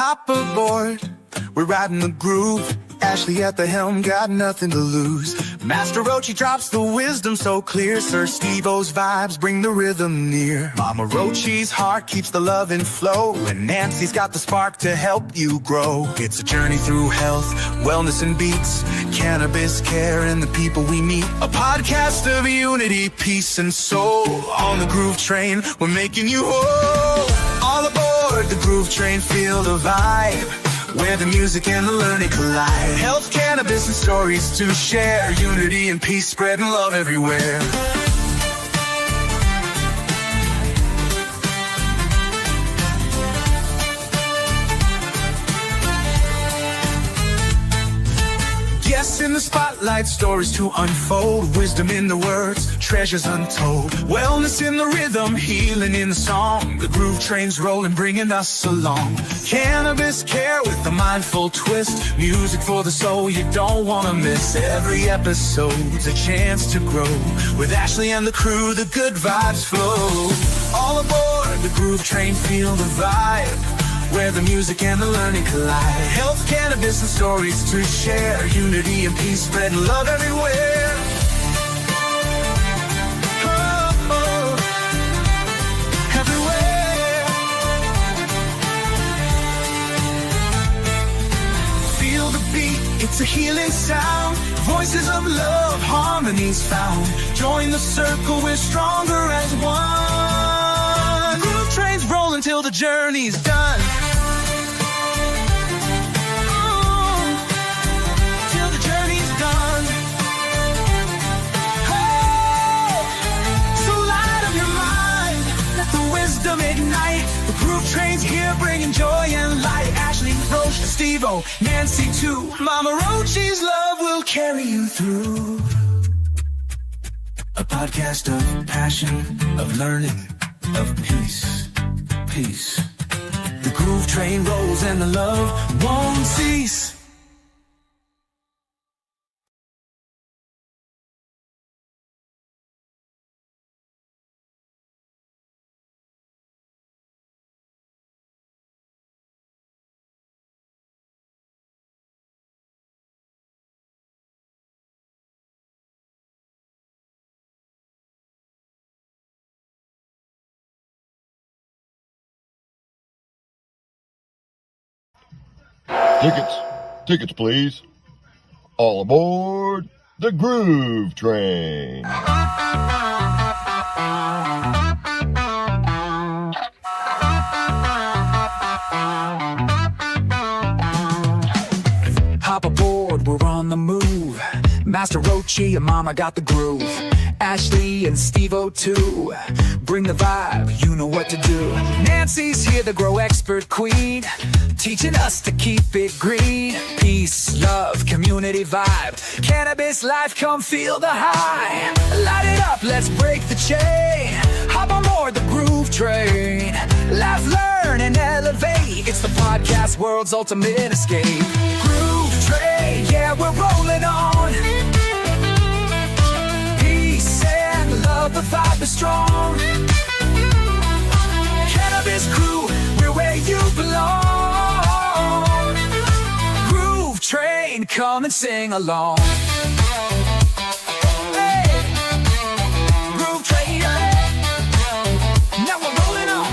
Hop aboard, we're riding the groove. Ashley at the helm, got nothing to lose. Master Roachee drops the wisdom so clear. Siir SteveO's vibes bring the rhythm near. Momma Roachee's heart keeps the love in flow, and Nancy's got the spark to help you grow. It's a journey through health, wellness and beats, cannabis care and the people we meet. A podcast of unity, peace and soul. On the groove train, we're making you whole. All aboard the groove train, feel the vibe, where the music and the learning collide. Health, cannabis, and stories to share. Unity and peace, spreading love everywhere. Guests in the spotlight, stories to unfold. Wisdom in the words, treasures untold. Wellness in the rhythm, healing in the song. The groove train's rolling, bringing us along. Cannabis care with a mindful twist. Music for the soul you don't want to miss. Every episode's a chance to grow. With Ashley and the crew, the good vibes flow. All aboard the groove train, feel the vibe, where the music and the learning collide. Health, cannabis, and stories to share. Unity and peace, spreading love everywhere. Oh, oh, everywhere. Feel the beat, it's a healing sound. Voices of love, harmonies found. Join the circle, we're stronger as one. Groove trains rolling till the journey's done. Ignite, the groove train's here bringing joy and light. Ashley, Roachee, SteveO, Nancy too. Momma Roachee's love will carry you through. A podcast of passion, of learning, of peace, peace. The groove train rolls and the love won't cease. Tickets, please. All aboard the Groove Train. Hop aboard, we're on the move. Master Roachee and Mama got the groove. Ashley and SteveO too. Bring the vibe, you know what to do. Nancy's here, the grow expert queen, teaching us to keep it green. Peace, love, community vibe. Cannabis life, come feel the high. Light it up, let's break the chain. Hop on board the groove train. Laugh, learn, and elevate. It's the podcast world's ultimate escape. Groove train, yeah, we're rolling on. Peace and love, the vibe is strong. Cannabis crew, we're where you belong. Groove train, come and sing along. Hey, groove train, now we're rolling on.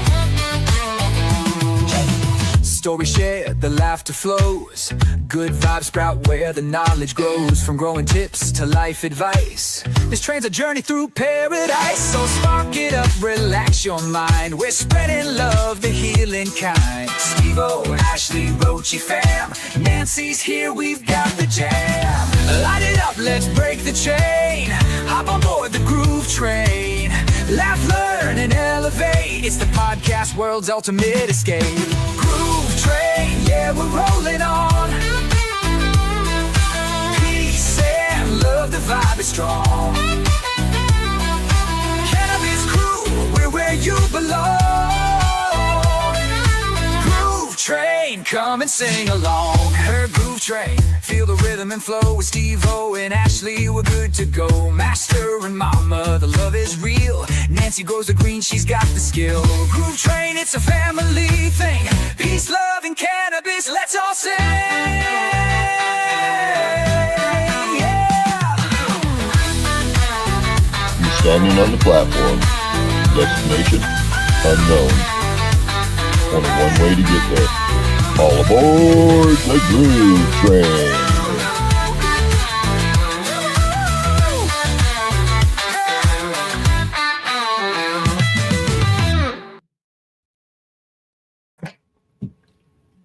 Story shared, the laughter flows. Good vibes sprout where the knowledge grows. From growing tips to life advice, this train's a journey through paradise. So spark it up, relax your mind. We're spreading love, the healing kind. SteveO, Ashley, Roachee fam. Nancy's here, we've got the jam. Light it up, let's break the chain. Hop on board the groove train. Laugh, learn, and elevate. It's the podcast world's ultimate escape. Groove train, yeah, we're rolling on. Peace and love, the vibe is strong. Cannabis crew, we're where you belong. Groove train, come and sing along. Her groove train, feel the rhythm and flow. With SteveO and Ashley, we're good to go. Master and Mama, the love is real. Nancy grows the green, she's got the skill. Groove train, it's a family thing. Peace, love, and cannabis. this, let's all say, yeah. You're standing on the platform. Destination unknown. Only one way to get there. All aboard the Groove Train.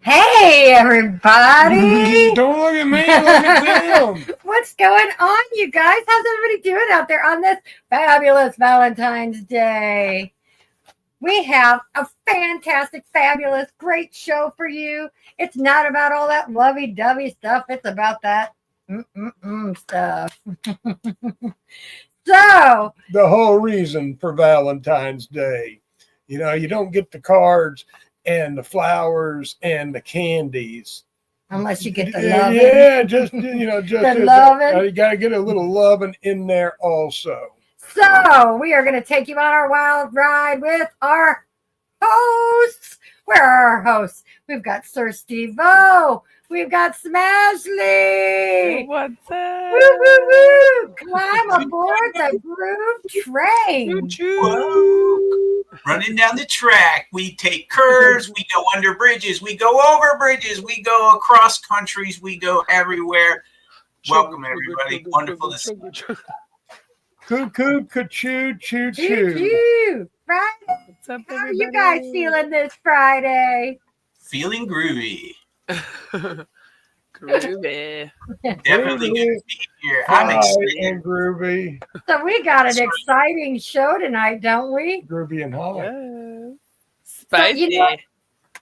Hey, everybody! Don't look at me, look at them. What's going on, you guys? How's everybody doing out there on this fabulous Valentine's Day? We have a fantastic, fabulous, great show for you. It's not about all that lovey-dovey stuff. It's about that stuff. So, The whole reason for Valentine's Day. You know, you don't get the cards and the flowers and the candies. unless you get the loving. Yeah, just, you know, just The loving. you got to get a little loving in there also. So, we are going to take you on our wild ride with our hosts. Where are our hosts? We've got Siir SteveO. We've got Smashley. What's up? Woo, woo, woo. Climb aboard the groove train. Woo. Running down the track, we take curves, we go under bridges, we go over bridges, we go across countries, we go everywhere. Welcome, everybody. Wonderful to see you. Cuckoo, choo, choo, choo. Choo-choo. Friday. What's up, How are you guys feeling this Friday? Feeling groovy. Groovy. Definitely good to be here. I'm High excited. and groovy. So we got an exciting show tonight, don't we? Groovy and high. Yeah. So, Spicy. you know,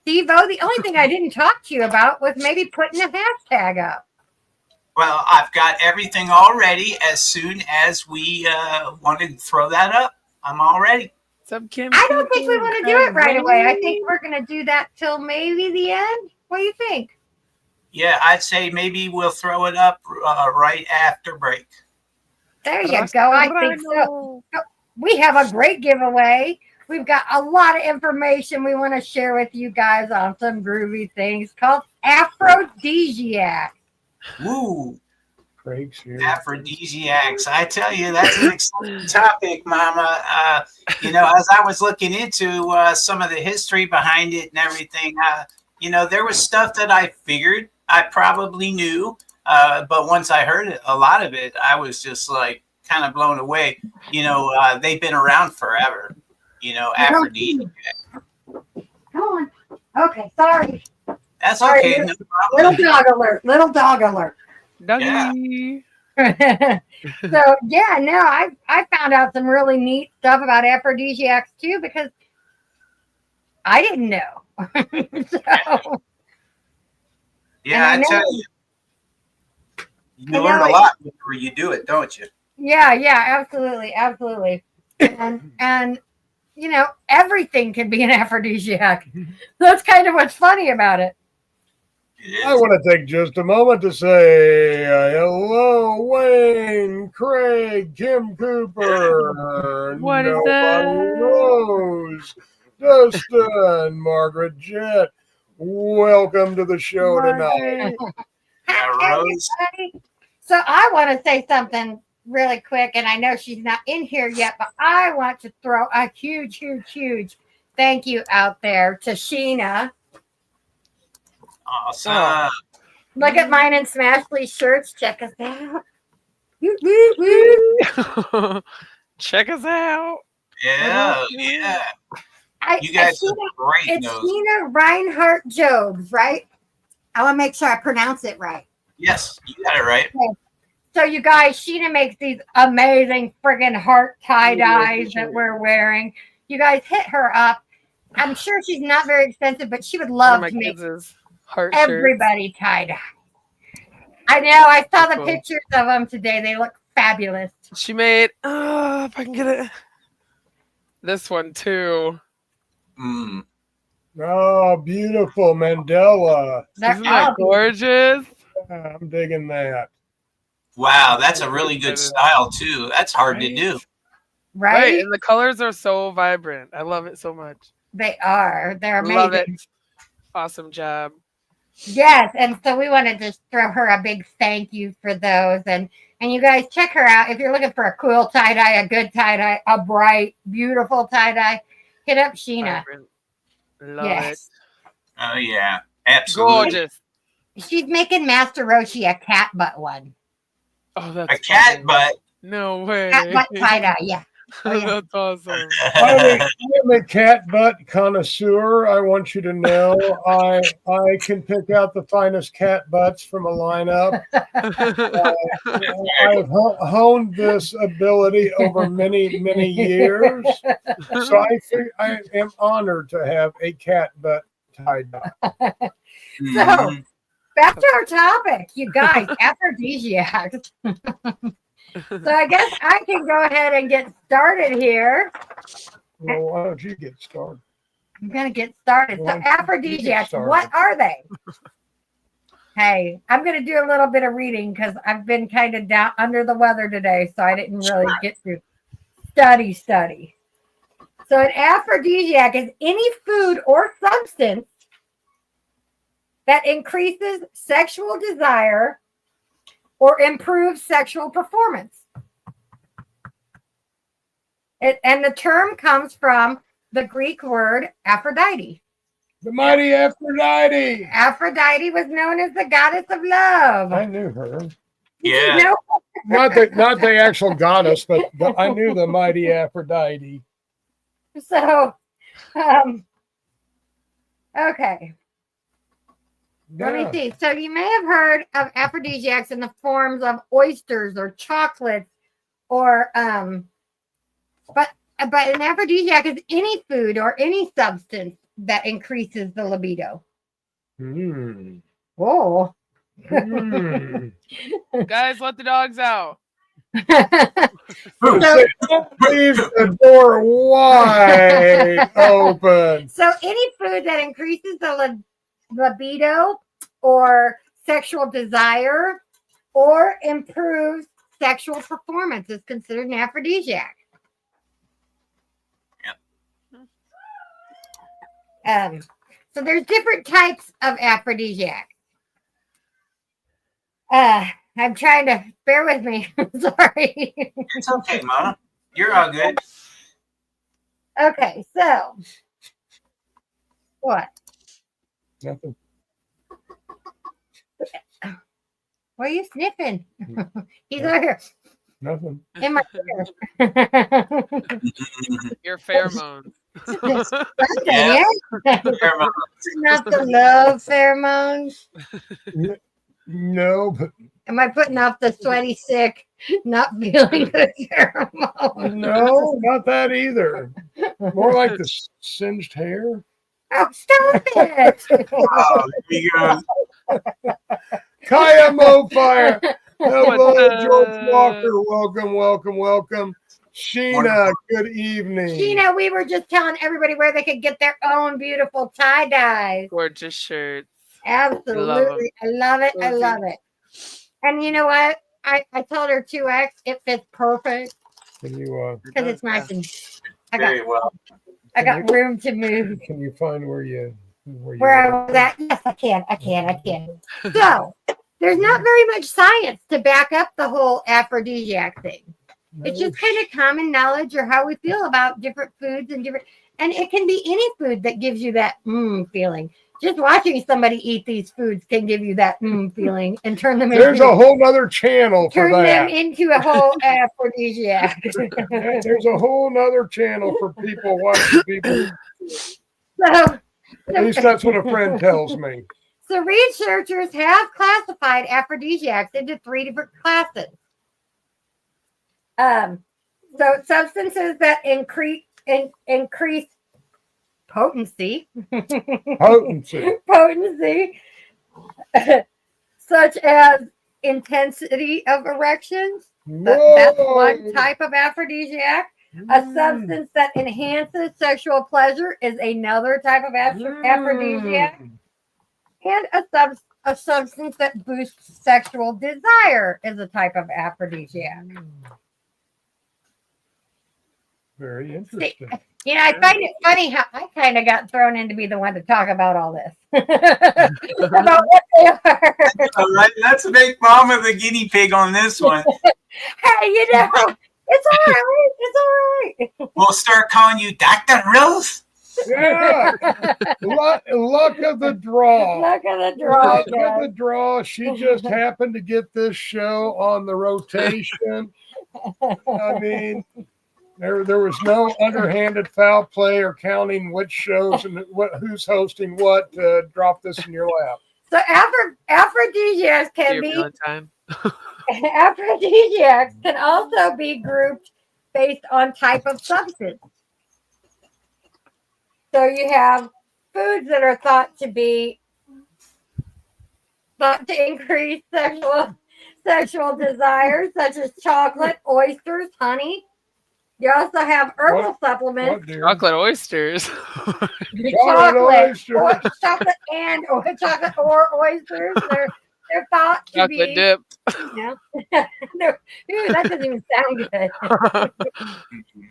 SteveO, the only thing I didn't talk to you about was maybe putting a hashtag up. Well, I've got everything all ready. As soon as we want to throw that up, I'm all ready. What's up, Kim? I don't think we want to do it right away. I think we're going to do that till maybe the end. What do you think? Yeah, I'd say maybe we'll throw it up right after break. There you go. I think so. We have a great giveaway. We've got a lot of information we want to share with you guys on some groovy things called Aphrodisiacs. Woo! Craig's here. Aphrodisiacs. I tell you, that's an exciting topic, Mama. You know, as I was looking into some of the history behind it and everything, you know, there was stuff that I figured I probably knew. But once I heard a lot of it, I was just like kind of blown away. You know, they've been around forever. You know, Aphrodisiacs. Come on. Okay, sorry. That's Sorry, okay. No problem. Little dog alert. Little dog alert. Doggy. So yeah, no, I found out some really neat stuff about aphrodisiacs too because I didn't know. So, Yeah, I know- tell you. You I learn know a lot whenever you do it, don't you? yeah, absolutely. And you know, everything can be an aphrodisiac. That's kind of what's funny about it. It I is. want to take just a moment to say hello, Wayne, Craig, Kim Cooper. What is Nobody that? Rose, Dustin, Margaret Jett. Welcome to the show tonight. Yeah, Hi, Rose. everybody. So I want to say something really quick, and I know she's not in here yet, but I want to throw a huge thank you out there to Sheena. Awesome. Look at mine and Smashley's shirts. Check us out. Woo, woo, woo. Check us out. Yeah. You guys Sheena, are great. it's Nose. Sheena Reinhardt Jobs, right? I want to make sure I pronounce it right. Yes, you got it right. So you guys, Sheena makes these amazing friggin' heart tie-dyes that we're wearing. You guys hit her up. I'm sure she's not very expensive, but she would One love of my to make kids is heart shirts. everybody tie-dye. I know. I saw the Cool. pictures of them today. They look fabulous. She made, if I can get it. This one too. Mm. Oh, beautiful Mandela. They're Isn't that all gorgeous? I'm digging that. Wow, that's a really good style too. That's hard to Right. do. right. And the colors are so vibrant. I love it so much. They are. They're amazing. Love it. Awesome job. Yes, and so we want to just throw her a big thank you for those. And you guys check her out if you're looking for a cool tie dye, a good tie dye, a bright, beautiful tie dye. Hit up Sheena. Vibrant. Love Yes, Oh yeah, it. absolutely. Gorgeous. she's making Master Roachee a cat butt one. Oh, that's A cat funny. butt. No way. Cat butt tie dye. Yeah. Oh, yeah. That's awesome. I'm a cat butt connoisseur. I want you to know I can pick out the finest cat butts from a lineup. I've honed this ability over many years, so I am honored to have a cat butt tie dye. So back to our topic, you guys, aphrodisiacs. So I guess I can go ahead and get started here. Well, why don't you get started? I'm going to get started. So aphrodisiacs, what are they? Hey, I'm going to do a little bit of reading because I've been kind of down under the weather today, so I didn't really get to study. So an aphrodisiac is any food or substance that increases sexual desire or improves sexual performance. And the term comes from the Greek word Aphrodite. The mighty Aphrodite. Aphrodite was known as the goddess of love. I knew her. Yeah. You know? Not the actual goddess, but I knew the mighty Aphrodite. So, okay. Let me see. So you may have heard of aphrodisiacs in the forms of oysters or chocolates, or but an aphrodisiac is any food or any substance that increases the libido. Whoa. Guys, let the dogs out. Leave the door wide open. So any food that increases the libido or sexual desire or improves sexual performance is considered an aphrodisiac. So there's different types of aphrodisiac. I'm trying to bear with me. Sorry. It's okay, Mama. You're all good. Okay, so what? Nothing. Why are you sniffing? He's over here Nothing. in my ear. Your pheromones. Yeah. Not the love pheromones. No, but Am I putting off the sweaty, sick, not feeling good pheromones? no, not that either. More like the singed hair. Oh, stop it. Oh, there you go. Kaya Mofire. Hello, What's George Walker. Welcome. Sheena, Wonderful. good evening. Sheena, we were just telling everybody where they could get their own beautiful tie dyes. Gorgeous shirts. Absolutely. I love it. I love it. And you know what? I told her 2X, it fits perfect Can you because it's nice and Very well. I got room to move. can you find where I Was at? Yes, I can. So there's not very much science to back up the whole aphrodisiac thing. It's just kind of common knowledge or how we feel about different foods and it can be any food that gives you that feeling. Just watching somebody eat these foods can give you that feeling and turn them There's a whole nother channel for turn them that. into a whole aphrodisiac. There's a whole nother channel for people watching people. So, At least that's what a friend tells me. So researchers have classified aphrodisiacs into 3 different classes. So substances that increase potency, such as intensity of erections. That's one type of aphrodisiac. A substance that enhances sexual pleasure is another type of aphrodisiac. And a substance that boosts sexual desire is a type of aphrodisiac. Very interesting. You know, I find it funny how I kind of got thrown in to be the one to talk about all this. About what they are. All right, let's make Mama the guinea pig on this one. Hey, you know, it's all right. It's all right. We'll start calling you Dr. Rose. Yeah. Luck of the draw. Look at the draw. Luck of the draw. She just happened to get this show on the rotation. I mean, there was no underhanded foul play or counting which shows and who's hosting what to drop this in your lap. So aphrodisiacs can Your be Valentine. aphrodisiacs can also be grouped based on type of substance. So you have foods that are thought to increase sexual desires, such as chocolate, oysters, honey. You also have herbal supplements. What, dear? Chocolate oysters. Chocolate or oysters. They're thought to Chocolate be dip. Yeah. No, ooh, that doesn't even sound good.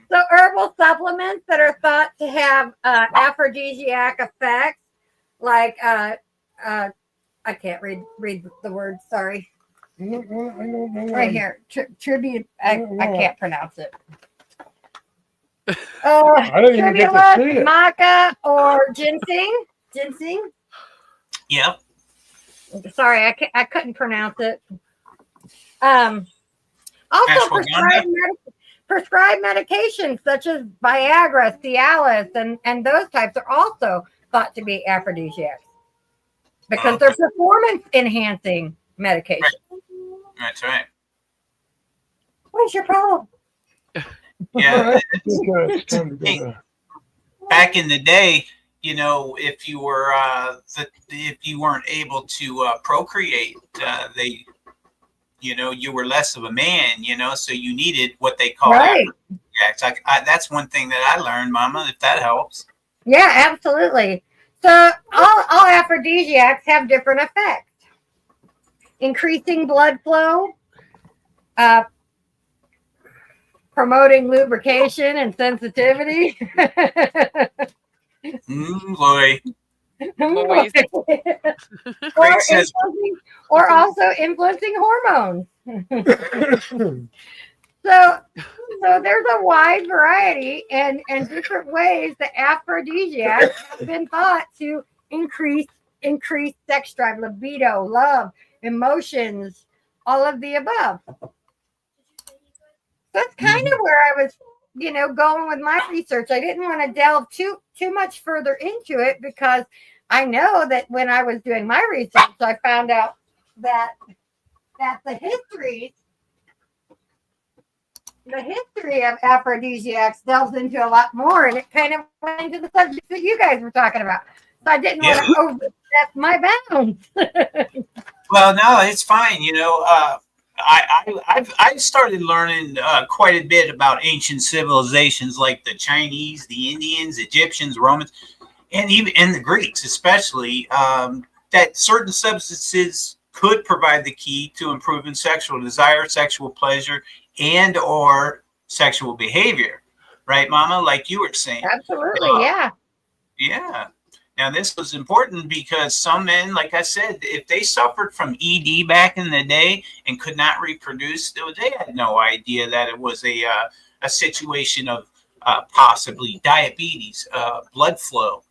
So herbal supplements that are thought to have aphrodisiac effects, like I can't read the word. Sorry. I don't know. Right here, tribute. I can't pronounce it. I didn't even get to see it. Maca or ginseng. Ginseng. Yep. Sorry, I couldn't pronounce it. Also prescribed medications such as Viagra, Cialis, and those types are also thought to be aphrodisiacs because they're performance enhancing medications. Right. That's right. What's your problem? Yeah. It's time to go to- Back in the day, you know, if you weren't able to procreate, you were less of a man, so you needed what they call aphrodisiacs. That's one thing that I learned, Mama, if that helps. Yeah, absolutely. So all aphrodisiacs have different effects. Increasing blood flow, promoting lubrication and sensitivity. Boy. or also influencing hormones. So there's a wide variety and different ways that aphrodisiacs have been thought to increase sex drive, libido, love, emotions, all of the above. That's kind of where I was, going with my research. I didn't want to delve too much further into it because I know that when I was doing my research, I found out that the history of aphrodisiacs delves into a lot more, and it kind of went into the subject that you guys were talking about. So I didn't want to overstep my bounds. Well, no, it's fine. I started learning quite a bit about ancient civilizations like the Chinese, the Indians, Egyptians, Romans, and the Greeks, especially, that certain substances could provide the key to improving sexual desire, sexual pleasure, and or sexual behavior. Right, Mama? Like you were saying. Absolutely, yeah. Yeah. Now, this was important because some men, like I said, if they suffered from ED back in the day and could not reproduce, they had no idea that it was a situation of possibly diabetes, blood flow,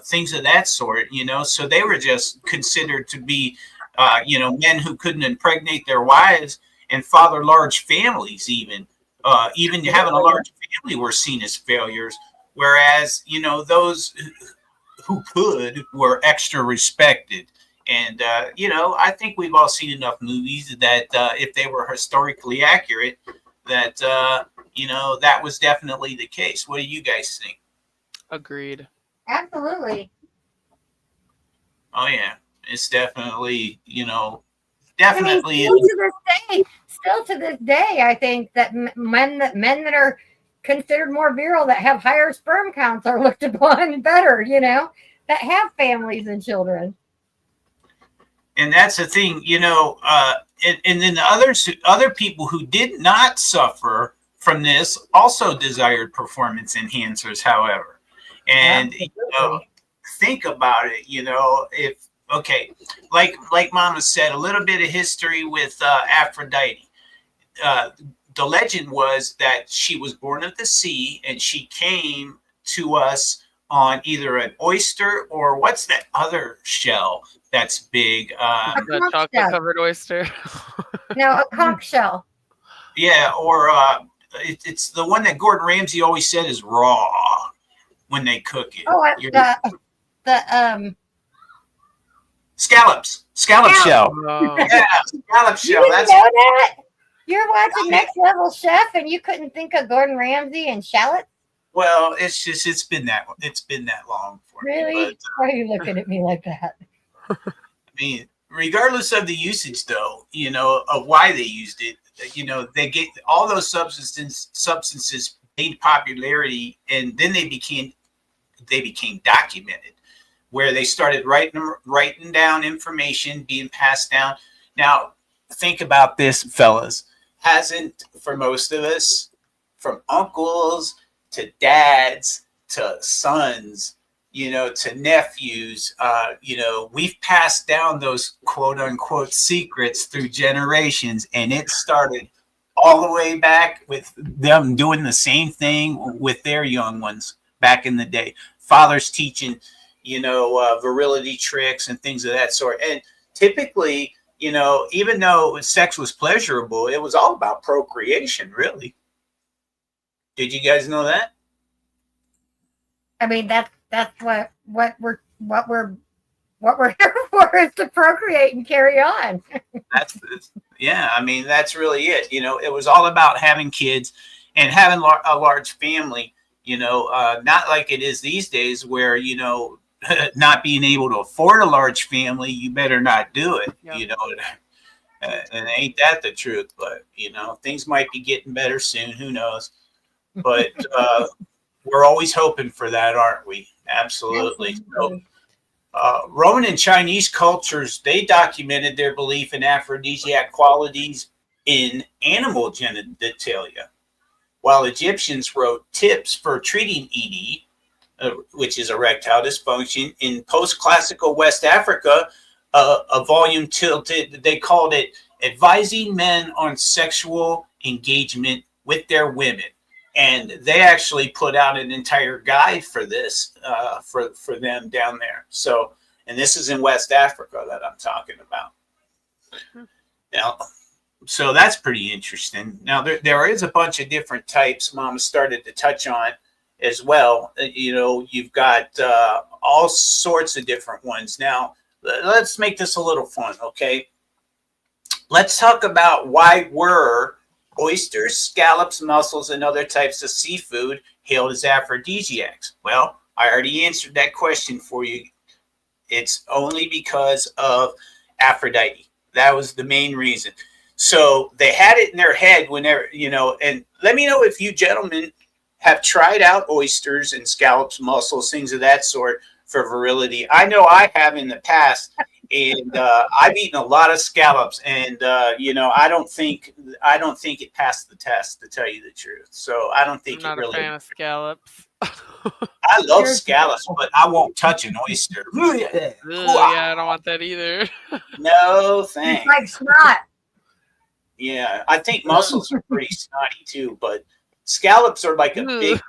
things of that sort, So they were just considered to be, men who couldn't impregnate their wives and father large families even. Even having a large family were seen as failures, whereas, those who could were extra respected. And, I think we've all seen enough movies that if they were historically accurate, that, that was definitely the case. What do you guys think? Agreed. Absolutely. Oh, yeah. It's definitely, definitely. Still to this day, I think that men that are considered more virile, that have higher sperm counts, are looked upon better, that have families and children. And that's the thing, and then the other people who did not suffer from this also desired performance enhancers, however. And think about it, if okay, like Mama said, a little bit of history with Aphrodite. The legend was that she was born of the sea and she came to us on either an oyster or what's that other shell that's big? The chocolate covered oyster. No, a conch shell. Yeah, or it's the one that Gordon Ramsay always said is raw when they cook it. Oh, the scallops shell. Oh. Yeah, scallop you shell. didn't That's know that? You're watching Next Level Chef and you couldn't think of Gordon Ramsay and shallots? well, it's been that long for Really? me. But, Why are you looking at me like that? I mean, regardless of the usage, though, of why they used it, they get all those substances gained popularity, and then they became documented, where they started writing down information being passed down. Now, think about this, fellas. Hasn't, for most of us, from uncles to dads to sons, to nephews, we've passed down those quote unquote secrets through generations, and it started all the way back with them doing the same thing with their young ones back in the day. Fathers teaching, virility tricks and things of that sort. And typically, even though sex was pleasurable, it was all about procreation, really. Did you guys know that? I mean, that's what we're here for, is to procreate and carry on. I mean, that's really it. It was all about having kids and having a large family, not like it is these days where, not being able to afford a large family, you better not do it, and ain't that the truth? But, things might be getting better soon. Who knows? But we're always hoping for that, aren't we? Absolutely. So, Roman and Chinese cultures, they documented their belief in aphrodisiac qualities in animal genitalia, while Egyptians wrote tips for treating ED, which is erectile dysfunction. In post-classical West Africa, a volume tilted, they called it Advising Men on Sexual Engagement with Their Women. And they actually put out an entire guide for this, for them down there. So, and this is in West Africa that I'm talking about. Now, so that's pretty interesting. Now, there is a bunch of different types Mama started to touch on as well. You've got all sorts of different ones. Now, let's make this a little fun, okay? Let's talk about why were oysters, scallops, mussels, and other types of seafood hailed as aphrodisiacs? Well, I already answered that question for you. It's only because of Aphrodite. That was the main reason. So they had it in their head whenever, and let me know if you gentlemen have tried out oysters and scallops, mussels, things of that sort for virility. I know I have in the past. And I've eaten a lot of scallops, and I don't think it passed the test, to tell you the truth. So I don't think I'm not a fan of scallops. I love scallops, but I won't touch an oyster. Yeah, I don't want that either. No thanks. Like snot. Yeah, I think mussels are pretty snotty too, but scallops are like a big,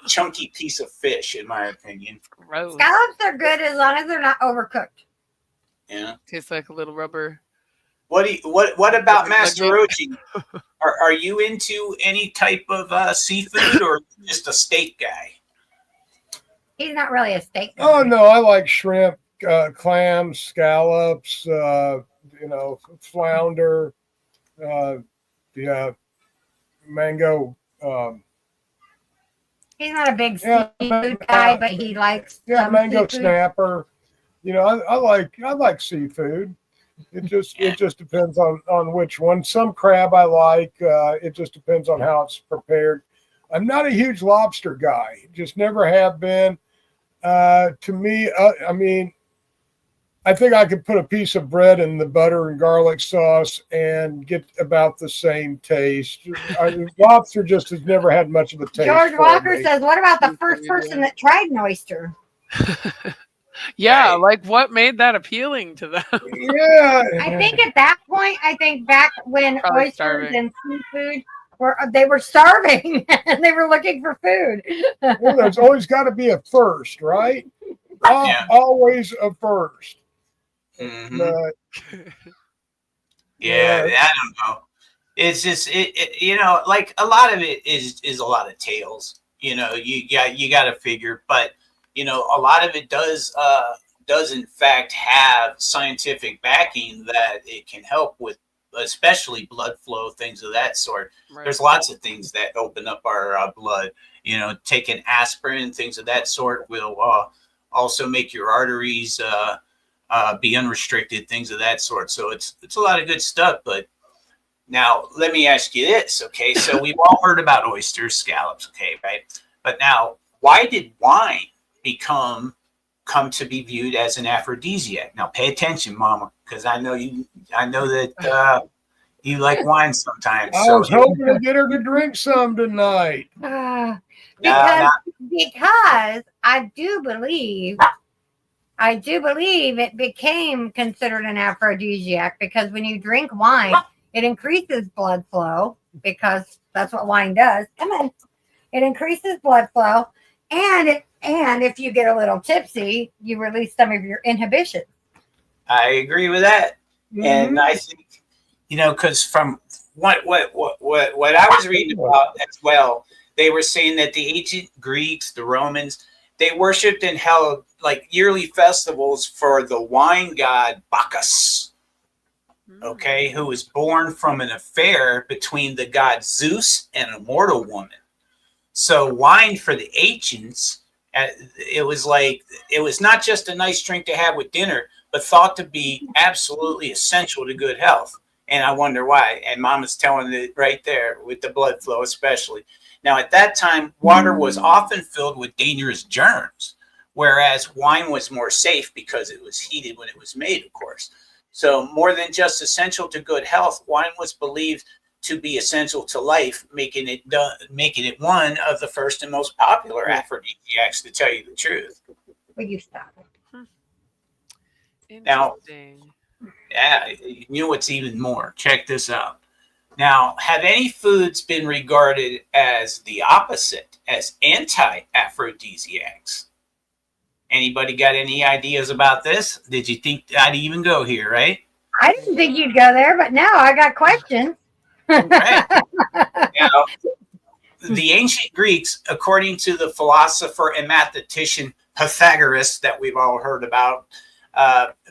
chunky piece of fish, in my opinion. Gross. Scallops are good as long as they're not overcooked. Yeah. Tastes like a little rubber. What about Master Roachee? Are you into any type of seafood, or just a steak guy? He's not really a steak guy. Oh no, I like shrimp, clams, scallops, flounder, mango. He's not a big seafood guy, but he likes mango seafood. snapper. I like seafood. It just depends on which one. Some crab I like. It just depends on how it's prepared. I'm not a huge lobster guy. Just never have been. To me, I mean, I think I could put a piece of bread in the butter and garlic sauce and get about the same taste. Lobster just has never had much of a taste. George for Walker me. says, what about the first person that tried an oyster? Yeah, Right. like what made that appealing to them? Yeah. I think at that point, I think back when Probably oysters starving. and seafood they were starving and they were looking for food. Well, there's always got to be a first, right? Yeah. Always a first. Mhm. But, Yeah, I don't know. It's just you know, like a lot of it is a lot of tales. You know, you got to figure, but you know, a lot of it does in fact have scientific backing that it can help with, especially blood flow, things of that sort. Right. There's lots of things that open up our blood. You know, taking aspirin, things of that sort will also make your arteries be unrestricted, things of that sort. So it's a lot of good stuff. But now let me ask you this, okay? So we've all heard about oysters, scallops, okay, right? But now, why did wine come to be viewed as an aphrodisiac? Now, pay attention, Mama, because I know that you like wine sometimes. I was hoping to get her to drink some tonight. Because I do believe it became considered an aphrodisiac because when you drink wine, it increases blood flow because that's what wine does. Come on. It increases blood flow. And if you get a little tipsy, you release some of your inhibitions. I agree with that. Mm-hmm. And I think, you know, because from what I was reading about as well, they were saying that the ancient Greeks, the Romans, they worshipped and held like yearly festivals for the wine god Bacchus, okay, who was born from an affair between the god Zeus and a mortal woman. So wine for the ancients, it was not just a nice drink to have with dinner, but thought to be absolutely essential to good health. And I wonder why. And Mama's telling it right there with the blood flow, especially. Now, at that time, water was often filled with dangerous germs, whereas wine was more safe because it was heated when it was made, of course. So more than just essential to good health, wine was believed to be essential to life, making it one of the first and most popular aphrodisiacs, to tell you the truth. Will you stop? Now, yeah, you know what's even more? Check this out. Now, have any foods been regarded as the opposite, as anti-aphrodisiacs? Anybody got any ideas about this? Did you think I'd even go here, right? I didn't think you'd go there, but now I got questions. Right. Now, the ancient Greeks, according to the philosopher and mathematician Pythagoras that we've all heard about,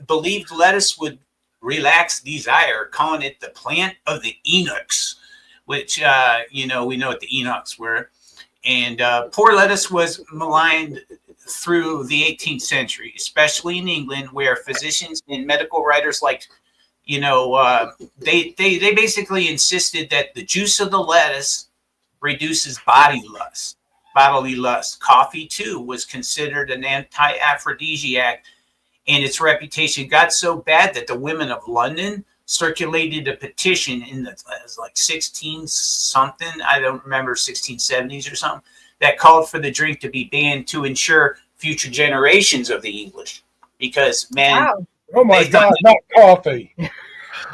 believed lettuce would relax desire, calling it the plant of the eunuchs, which, we know what the eunuchs were. And poor lettuce was maligned through the 18th century, especially in England, where physicians and medical writers they basically insisted that the juice of the lettuce reduces bodily lust. Coffee, too, was considered an anti-aphrodisiac, and its reputation got so bad that the women of London circulated a petition in the 16-something, I don't remember, 1670s or something, that called for the drink to be banned to ensure future generations of the English. Because, man... Wow. Oh, my God, not coffee.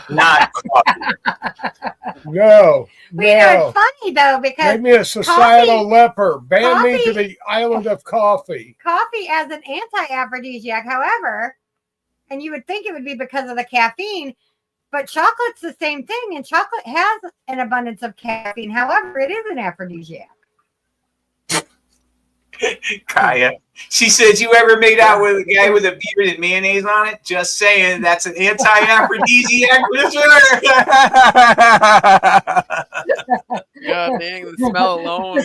Not coffee. No. It's funny, though, because... Make me a societal leper. Ban me to the island of coffee. Coffee as an anti-aphrodisiac, however, and you would think it would be because of the caffeine, but chocolate's the same thing, and chocolate has an abundance of caffeine. However, it is an aphrodisiac. Kaya. She said, you ever made out with a guy with a beard and mayonnaise on it? Just saying, that's an anti-aphrodisiac for sure. God dang, the smell alone.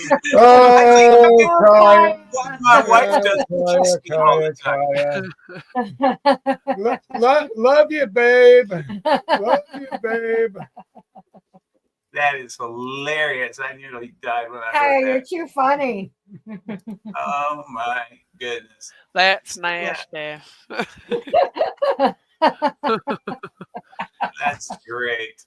My wife does all the time. Love you, babe. Love you, babe. That is hilarious. I nearly died when I Hey, heard you're that. too funny. Oh my! goodness. That's Yeah. nasty. That's great.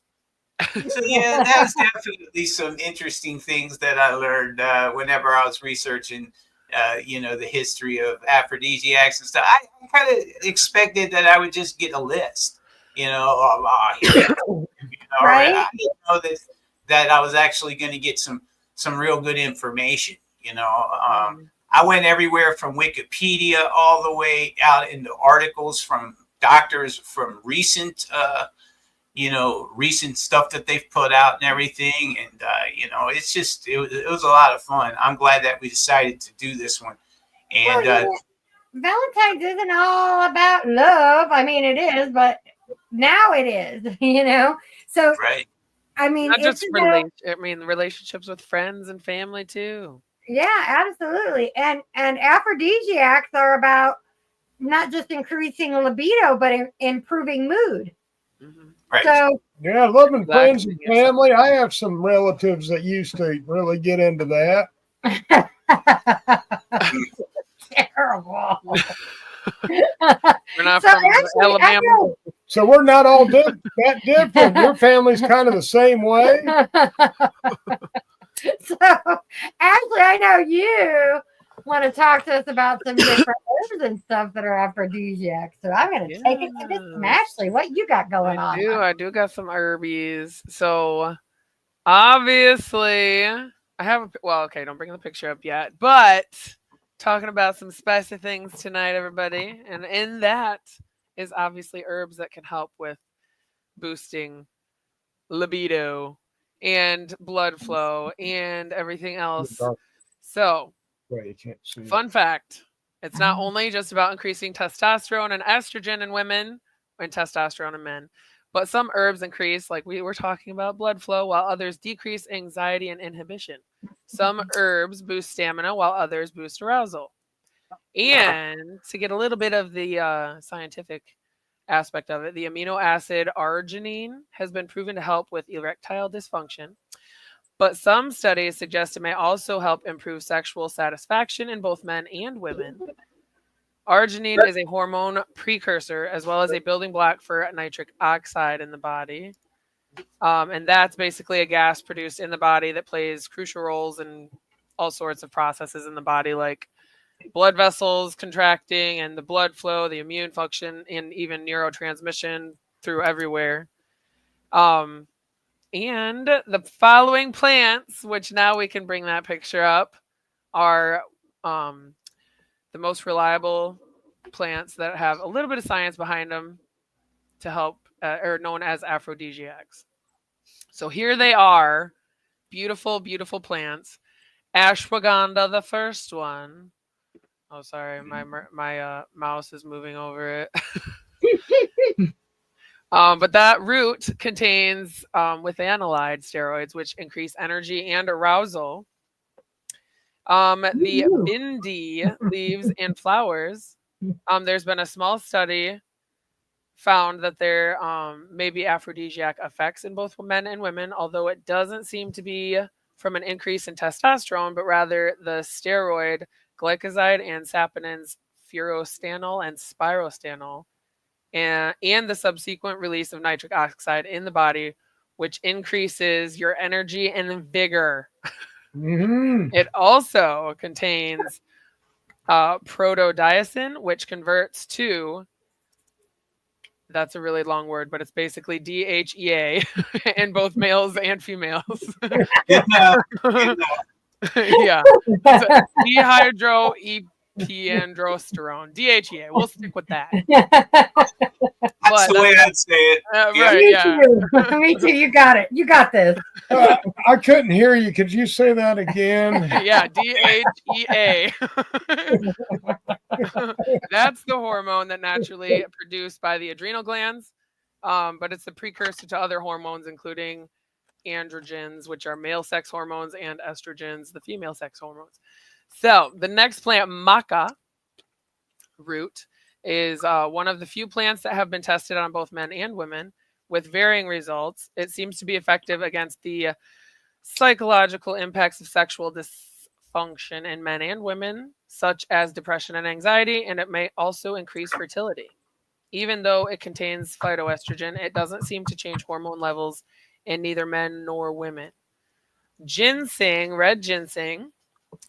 So yeah, that was definitely some interesting things that I learned whenever I was researching, the history of aphrodisiacs and stuff. I kind of expected that I would just get a list, here you go. Right? I didn't know that I was actually going to get some real good information. I went everywhere from Wikipedia all the way out into articles from doctors from recent stuff that they've put out and everything. And, it was a lot of fun. I'm glad that we decided to do this one. And Valentine's isn't all about love. I mean, it is, but now it is, So, right. I mean, Not it's just about, relationships with friends and family too. yeah, absolutely. And aphrodisiacs are about not just increasing libido, but improving mood. Right. So, Yeah, loving Glad friends to and hear something. family. I have some relatives that used to really get into that. terrible. We're not So from actually, I Alabama. know. So we're not all that different. Your family's kind of the same way. So actually, I know you want to talk to us about some different herbs and stuff that are aphrodisiacs. So I'm going to take it to Miss Ashley. What you got going on? I do got some herbies. So obviously, I have. Okay, don't bring the picture up yet. But talking about some spicy things tonight, everybody, and in that is obviously herbs that can help with boosting libido and blood flow and everything else. So, Well, you can't see it. fun fact, it's not only just about increasing testosterone and estrogen in women and testosterone in men, but some herbs increase, like we were talking about, blood flow, while others decrease anxiety and inhibition. Some herbs boost stamina, while others boost arousal. And to get a little bit of the scientific aspect of it, the amino acid arginine has been proven to help with erectile dysfunction. But some studies suggest it may also help improve sexual satisfaction in both men and women. Arginine is a hormone precursor as well as a building block for nitric oxide in the body. And that's basically a gas produced in the body that plays crucial roles in all sorts of processes in the body, like blood vessels contracting and the blood flow, the immune function, and even neurotransmission through everywhere. And the following plants, which now we can bring that picture up, are the most reliable plants that have a little bit of science behind them to help, or known as aphrodisiacs. So here they are, beautiful, beautiful plants. Ashwagandha, the first one. Oh, sorry, my mouse is moving over it. But that root contains withanolide steroids, which increase energy and arousal. The bindi leaves and flowers. There's been a small study found that there may be aphrodisiac effects in both men and women, although it doesn't seem to be from an increase in testosterone, but rather the steroid glycoside and saponins furostanol and spirostanol, and the subsequent release of nitric oxide in the body, which increases your energy and vigor. Mm-hmm. It also contains protodiacin, which converts to, that's a really long word, but it's basically DHEA in both males and females. Yeah. It's dehydroepiandrosterone, DHEA. We'll stick with that. That's the way I'd say it. Right, Me yeah. too. Me too. You got it. You got this. I couldn't hear you. Could you say that again? Yeah, DHEA. That's the hormone that naturally produced by the adrenal glands, but it's the precursor to other hormones, including androgens, which are male sex hormones, and estrogens, the female sex hormones. So the next plant, maca root, is one of the few plants that have been tested on both men and women with varying results. It seems to be effective against the psychological impacts of sexual function in men and women, such as depression and anxiety, and it may also increase fertility. Even though it contains phytoestrogen, it doesn't seem to change hormone levels in neither men nor women. Ginseng, red ginseng,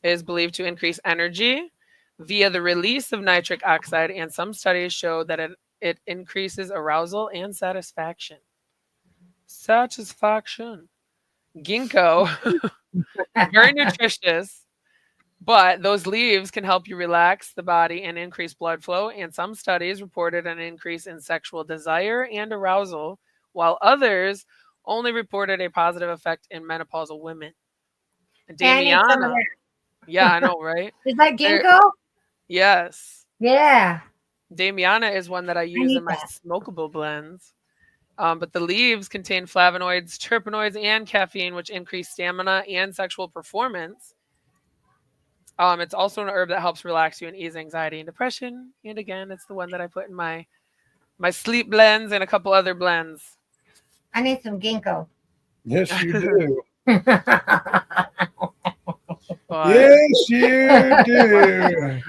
is believed to increase energy via the release of nitric oxide, and some studies show that it increases arousal and satisfaction. Satisfaction. Ginkgo, very nutritious, but those leaves can help you relax the body and increase blood flow. And some studies reported an increase in sexual desire and arousal, while others only reported a positive effect in menopausal women. I need some of Damiana, that. yeah, I know, right? Is that There- ginkgo? yes. Yeah. Damiana is one that I use need in my that. smokable blends. But the leaves contain flavonoids, terpenoids, and caffeine, which increase stamina and sexual performance. It's also an herb that helps relax you and ease anxiety and depression. And again, it's the one that I put in my sleep blends and a couple other blends. I need some ginkgo. Yes, you do. But Yes, you do.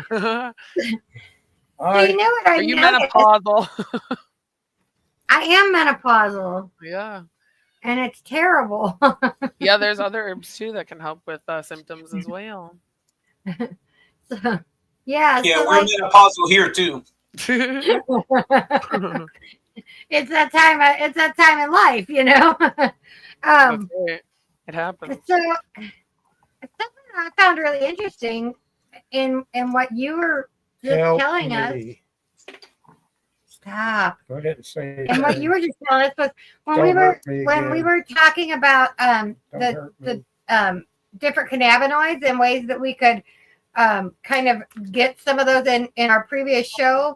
So you know what I are you noticed? menopausal? I am menopausal, Yeah. and it's terrible. Yeah, there's other herbs too that can help with symptoms as well. So, yeah. Yeah, So we're like, menopausal here too. it's that time. It's that time in life, you know. That's it. It happens. So something I found really interesting in what you were just Help telling us. me. Stop. Go ahead and say And what it. you were just telling us was when Don't we were hurt me when we again. were talking about Don't the hurt me. different cannabinoids and ways that we could kind of get some of those in our previous show.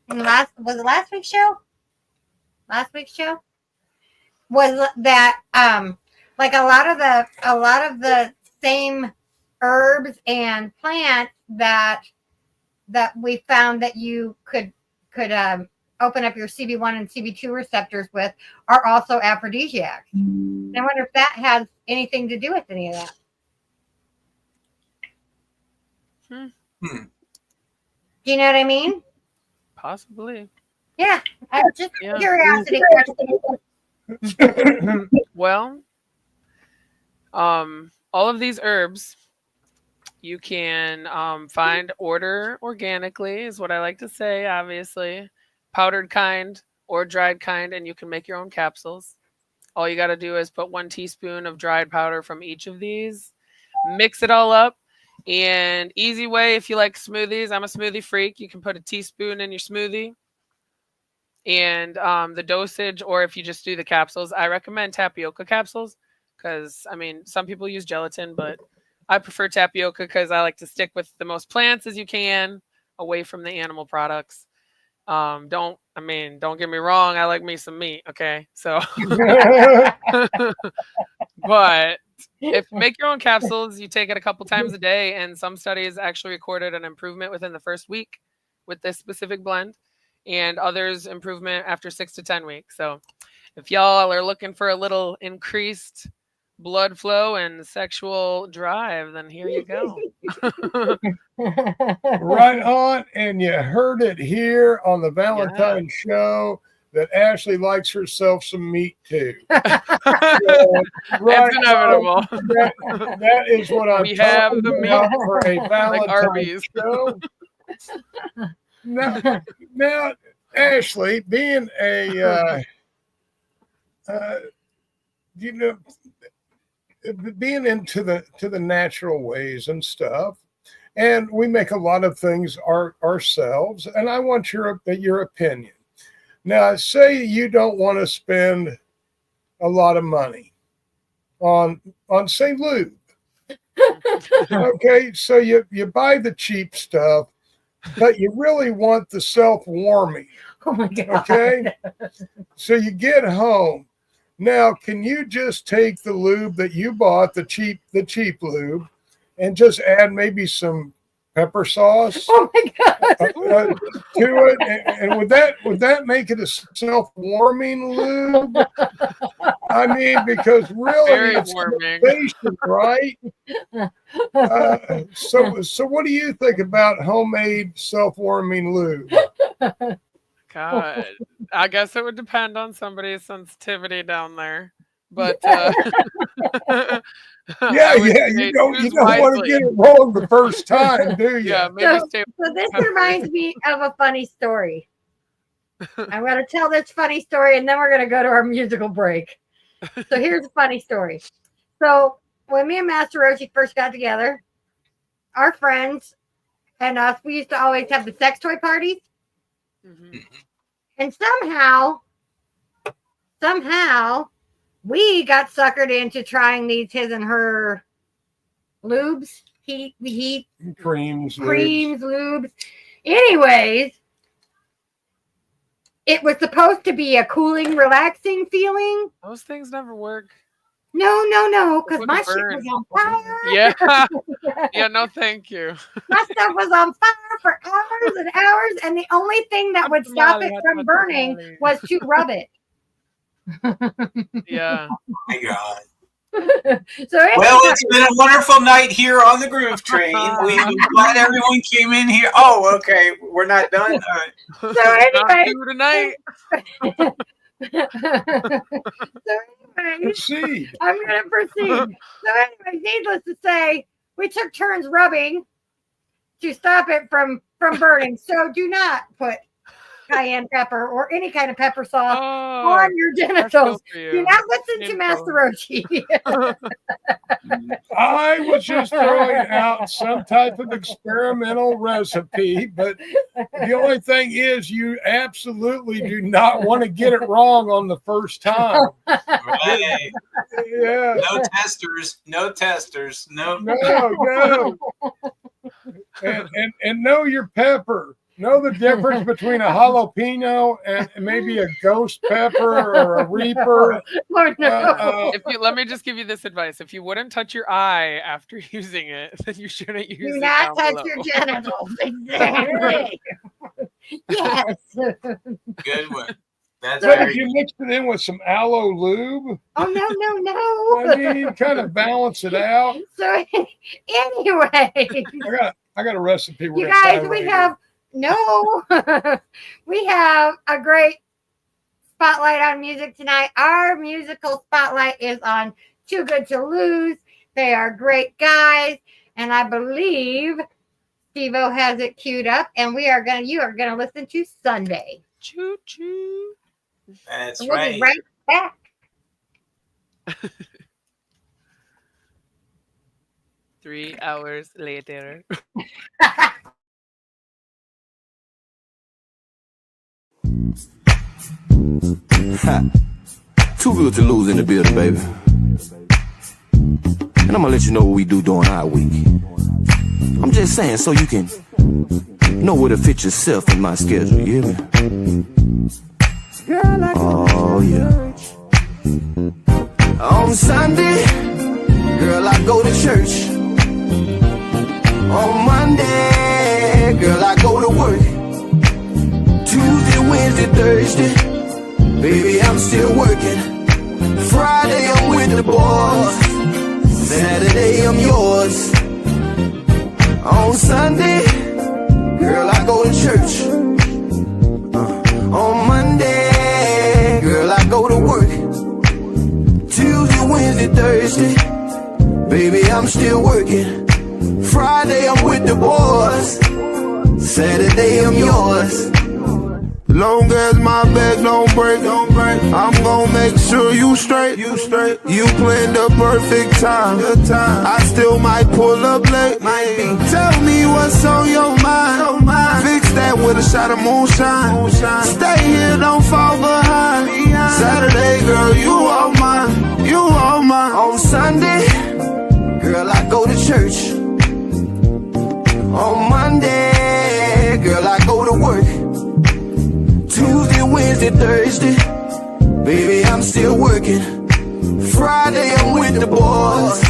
Was it last week's show? Last week's show was that like a lot of the same herbs and plants that we found that you could open up your CB1 and CB2 receptors with are also aphrodisiacs. I wonder if that has anything to do with any of that. Hmm. Do you know what I mean? Possibly. Yeah, just Yeah. curiosity question. Well, all of these herbs you can find order organically, is what I like to say, obviously. Powdered kind or dried kind, and you can make your own capsules. All you got to do is put 1 teaspoon of dried powder from each of these, mix it all up, and easy way, if you like smoothies, I'm a smoothie freak, you can put a teaspoon in your smoothie. And the dosage, or if you just do the capsules, I recommend tapioca capsules because, I mean, some people use gelatin, but I prefer tapioca because I like to stick with the most plants as you can, away from the animal products. Don't get me wrong, I like me some meat, okay? So, but if you make your own capsules, you take it a couple times a day, and some studies actually recorded an improvement within the first week with this specific blend, and others improvement after 6 to 10 weeks. So if y'all are looking for a little increased blood flow and sexual drive, then here you go. Right on, and you heard it here on the Valentine's show that Ashley likes herself some meat too. It's inevitable. That is what I'm We have talking the meat, about for a like Valentine's Arby's. show. Now, Ashley, being a being into the natural ways and stuff, and we make a lot of things ourselves, and I want your opinion. Now, say you don't want to spend a lot of money on say lube. Okay, so you buy the cheap stuff, but you really want the self-warming. Oh my God. Okay, so you get home. Now, can you just take the lube that you bought, the cheap lube, and just add maybe some pepper sauce Oh my God. to it? And would that make it a self-warming lube? I mean, because really, Very it's warming. innovation, right? So what do you think about homemade self-warming lube? God, I guess it would depend on somebody's sensitivity down there. But Yeah, I would yeah, say you don't choose want to wisely. get it wrong the first time, do you? Yeah, maybe So, stay. so this reminds me of a funny story. I'm going to tell this funny story, and then we're going to go to our musical break. So here's a funny story. So when me and Master Roachee first got together, our friends and us, we used to always have the sex toy parties. Mhm. And somehow, we got suckered into trying these his and her lubes, heat, Creams, lubes. Anyways, it was supposed to be a cooling, relaxing feeling. Those things never work. No, because Would my shit burn. was on fire. Yeah. Yeah, no, thank you. My stuff was on fire for hours and hours, and the only thing that would stop it from burning was to rub it. Yeah. My God. So anyway, Well, it's been a wonderful night here on the Groove Train. I'm glad everyone came in here. Oh, okay. We're not done. All right. so Not anyway, due tonight. Proceed. I'm going to proceed. So anyway, needless to say, we took turns rubbing to stop it from burning. So do not put cayenne pepper or any kind of pepper sauce on your genitals. Do not listen to Master Roachee. I was just throwing out some type of experimental recipe, but the only thing is you absolutely do not want to get it wrong on the first time. Right. Yeah. No testers. No. No. And know your pepper. Know the difference between a jalapeno and maybe a ghost pepper or a reaper. Lord, no. Let me just give you this advice. If you wouldn't touch your eye after using it, then you shouldn't use Do it. not down touch below. your genitals. Exactly. Yes. Good one. That's But if very you mix it in with some aloe lube, Oh, no. I mean, kind of balance it out. So anyway, I got a recipe. you guys, we have a great spotlight on music tonight. Our musical spotlight is on Too Good to Lose. They are great guys, and I believe SteveO has it queued up, and you are gonna listen to Sunday. Choo choo. That's We'll right. be right back. 3 hours later. Too good to lose in the building, baby. And I'm gonna let you know what we do during our week. I'm just saying so you can know where to fit yourself in my schedule, you hear me? Oh, yeah. On Sunday, girl, I go to church. On Monday, girl, I go to work. Tuesday, Wednesday, Thursday, baby, I'm still working. Friday, I'm with the boys. Saturday, I'm yours. On Sunday, girl, I go to church. On Monday, girl, I go to work. Tuesday, Wednesday, Thursday, baby, I'm still working. Friday, I'm with the boys. Saturday, I'm yours. Long as my back don't break, I'm gon' make sure you straight. You planned the perfect time. I still might pull up late. Tell me what's on your mind. Fix that with a shot of moonshine. Stay here, don't fall behind. Saturday, girl, you all mine. On Sunday, girl, I go to church. On Monday, girl, I go to work. Tuesday, Wednesday, Thursday, baby, I'm still working. Friday, I'm with the boys.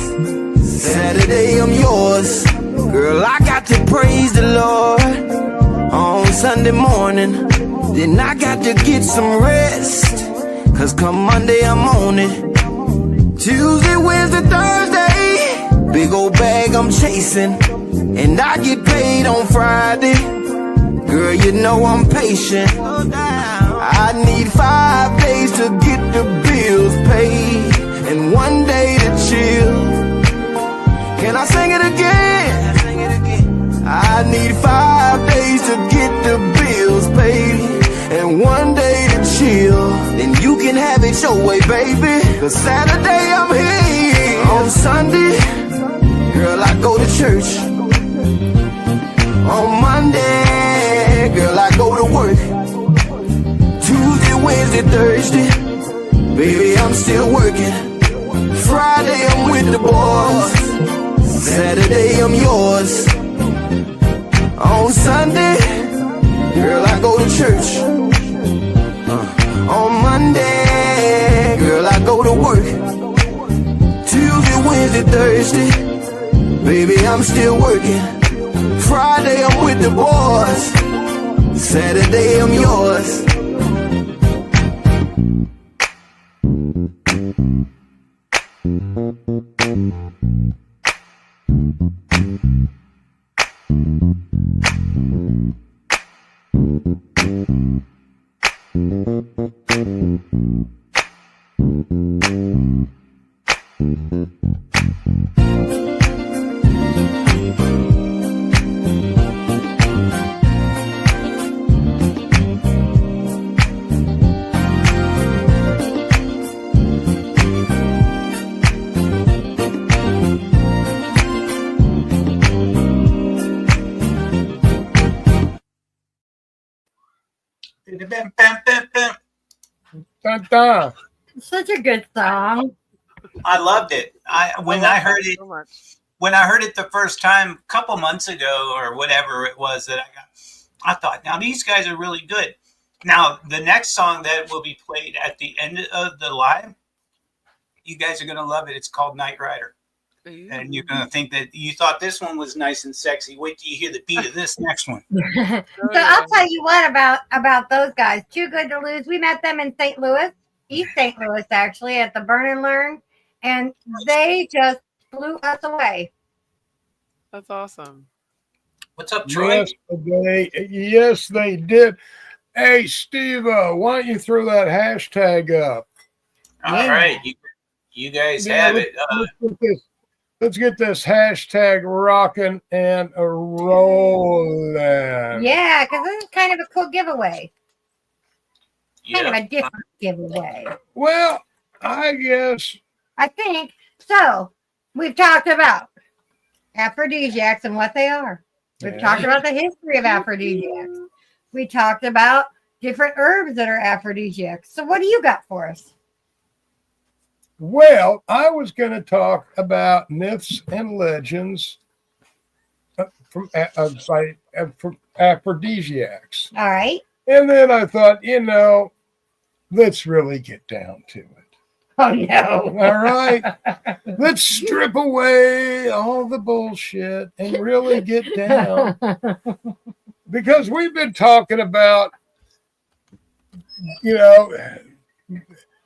Saturday, I'm yours. Girl, I got to praise the Lord on Sunday morning. Then I got to get some rest, 'cause come Monday, I'm on it. Tuesday, Wednesday, Thursday, big old bag I'm chasing, and I get paid on Friday. Girl, you know I'm patient. I need 5 days to get the bills paid and 1 day to chill. Can I sing it again? I need 5 days to get the bills paid and 1 day to chill. Then you can have it your way, baby. 'Cause Saturday I'm here. On Sunday, girl, I go to church. On Monday, girl, I go to work. Tuesday, Wednesday, Thursday, baby, I'm still working. Friday, I'm with the boys. Saturday, I'm yours. On Sunday, girl, I go to church. On Monday, girl, I go to work. Tuesday, Wednesday, Thursday, baby, I'm still working. Friday, I'm with the boys. Saturday, I'm yours. Dun, dun. Such a good song. I loved it. When I heard it, so much. when I heard it the first time, a couple months ago or whatever it was that I thought, now these guys are really good. Now the next song that will be played at the end of the live, you guys are gonna love it. It's called Night Rider. Ooh. And you're gonna think that you thought this one was nice and sexy. Wait till you hear the beat of this next one. So I'll tell you what about those guys. Too Good to Lose. We met them in St. Louis, East St. Louis, actually, at the Burn and Learn, and they just blew us away. That's awesome. What's up, Troy? Yes, they did. Hey, SteveO, why don't you throw that hashtag up? All right, you guys have it. Let's get this hashtag rocking and a rolling. Yeah, because this is kind of a cool giveaway. Kind of Yeah. a different giveaway. Well, I guess. I think so. We've talked about aphrodisiacs and what they are. We've talked about the history of aphrodisiacs. We talked about different herbs that are aphrodisiacs. So what do you got for us? Well, I was going to talk about myths and legends from aphrodisiacs. All right. And then I thought, let's really get down to it. Oh, no. All right. Let's strip away all the bullshit and really get down. Because we've been talking about,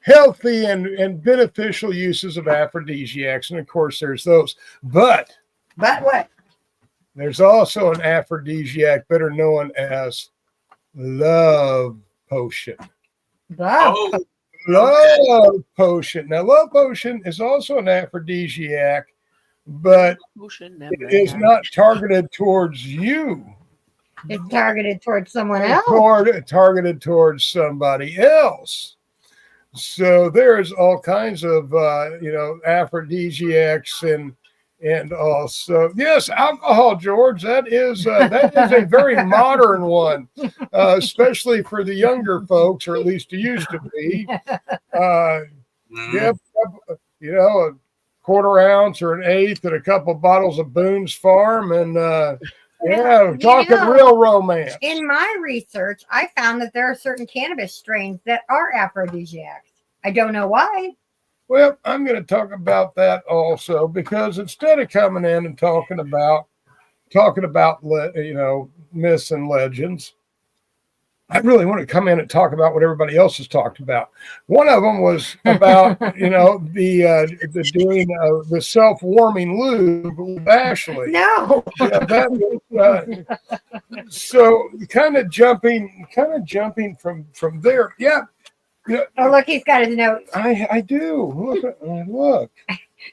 healthy and beneficial uses of aphrodisiacs. And of course, there's those. But what? There's also an aphrodisiac better known as love potion. Wow. Love potion. Now, love potion is also an aphrodisiac, but it is not targeted towards you. It's targeted towards someone else. Targeted towards somebody else. So there's all kinds of aphrodisiacs and also alcohol, George. That is a very modern one, especially for the younger folks, or at least it used to be. A quarter ounce or an eighth and a couple bottles of Boone's Farm, and talking real romance. In my research, I found that there are certain cannabis strains that are aphrodisiacs. I don't know why. Well, I'm going to talk about that also, because instead of coming in and talking about myths and legends, I really want to come in and talk about what everybody else has talked about. One of them was about, the doing the self-warming lube with Ashley. No. Yeah, that was, so kind of jumping from there. Yeah. Yeah. Oh, look, he's got his notes. I do. Look.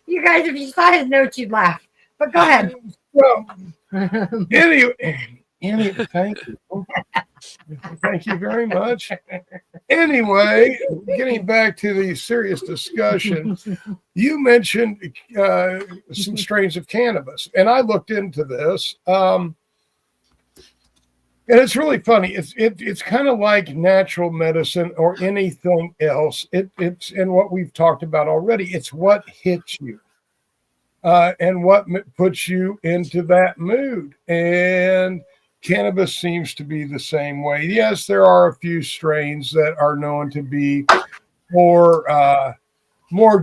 You guys, if you saw his notes, you'd laugh. But go ahead. Well, anyway, thank you. Thank you very much. Anyway, getting back to the serious discussion, you mentioned some strains of cannabis, and I looked into this. And it's really funny. It's kind of like natural medicine or anything else. It's and what we've talked about already. It's what hits you, and what puts you into that mood. And cannabis seems to be the same way. Yes, there are a few strains that are known to be more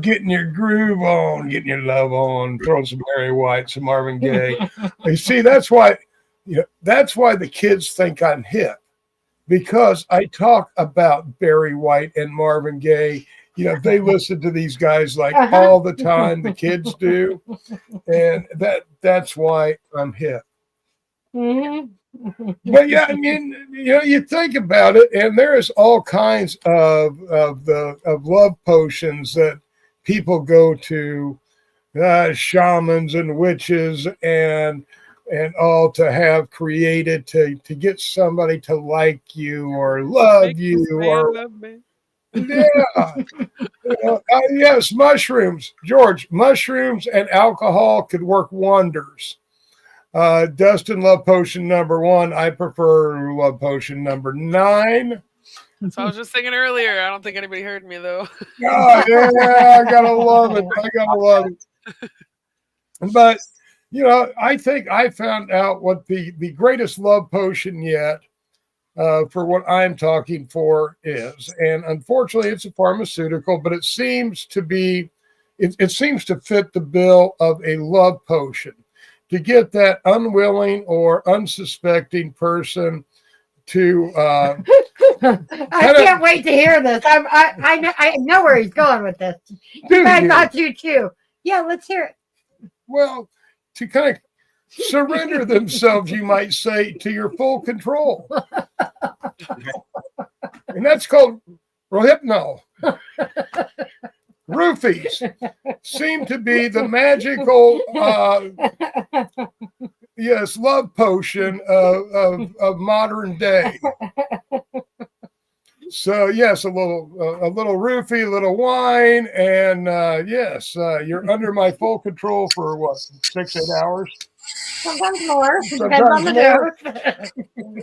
getting your groove on, getting your love on, throwing some Barry White, some Marvin Gaye. You see, that's why the kids think I'm hip, because I talk about Barry White and Marvin Gaye. They listen to these guys like all the time. The kids do, and that's why I'm hip. Mm-hmm. But yeah, I mean, you think about it, and there's all kinds of love potions that people go to, shamans and witches and all to have created to get somebody to like you or love you or yes, mushrooms, George. Mushrooms and alcohol could work wonders. Dustin, love potion number 1. I prefer love potion number 9. So I was just thinking earlier. I don't think anybody heard me though. Oh, yeah, I gotta love it. But I think I found out what the greatest love potion yet for what I'm talking for is, and unfortunately, it's a pharmaceutical, but it seems to be, it seems to fit the bill of a love potion. To get that unwilling or unsuspecting person to I can't wait to hear this. I know where he's going with this. You guys got you too. Yeah, let's hear it. Well, to kind of surrender themselves, you might say, to your full control. And that's called Rohypnol. Roofies seem to be the magical, love potion of modern day. So yes, a little roofie, a little wine, and you're under my full control for what, 6-8 hours? Sometimes more. Sometimes Depends on the dose.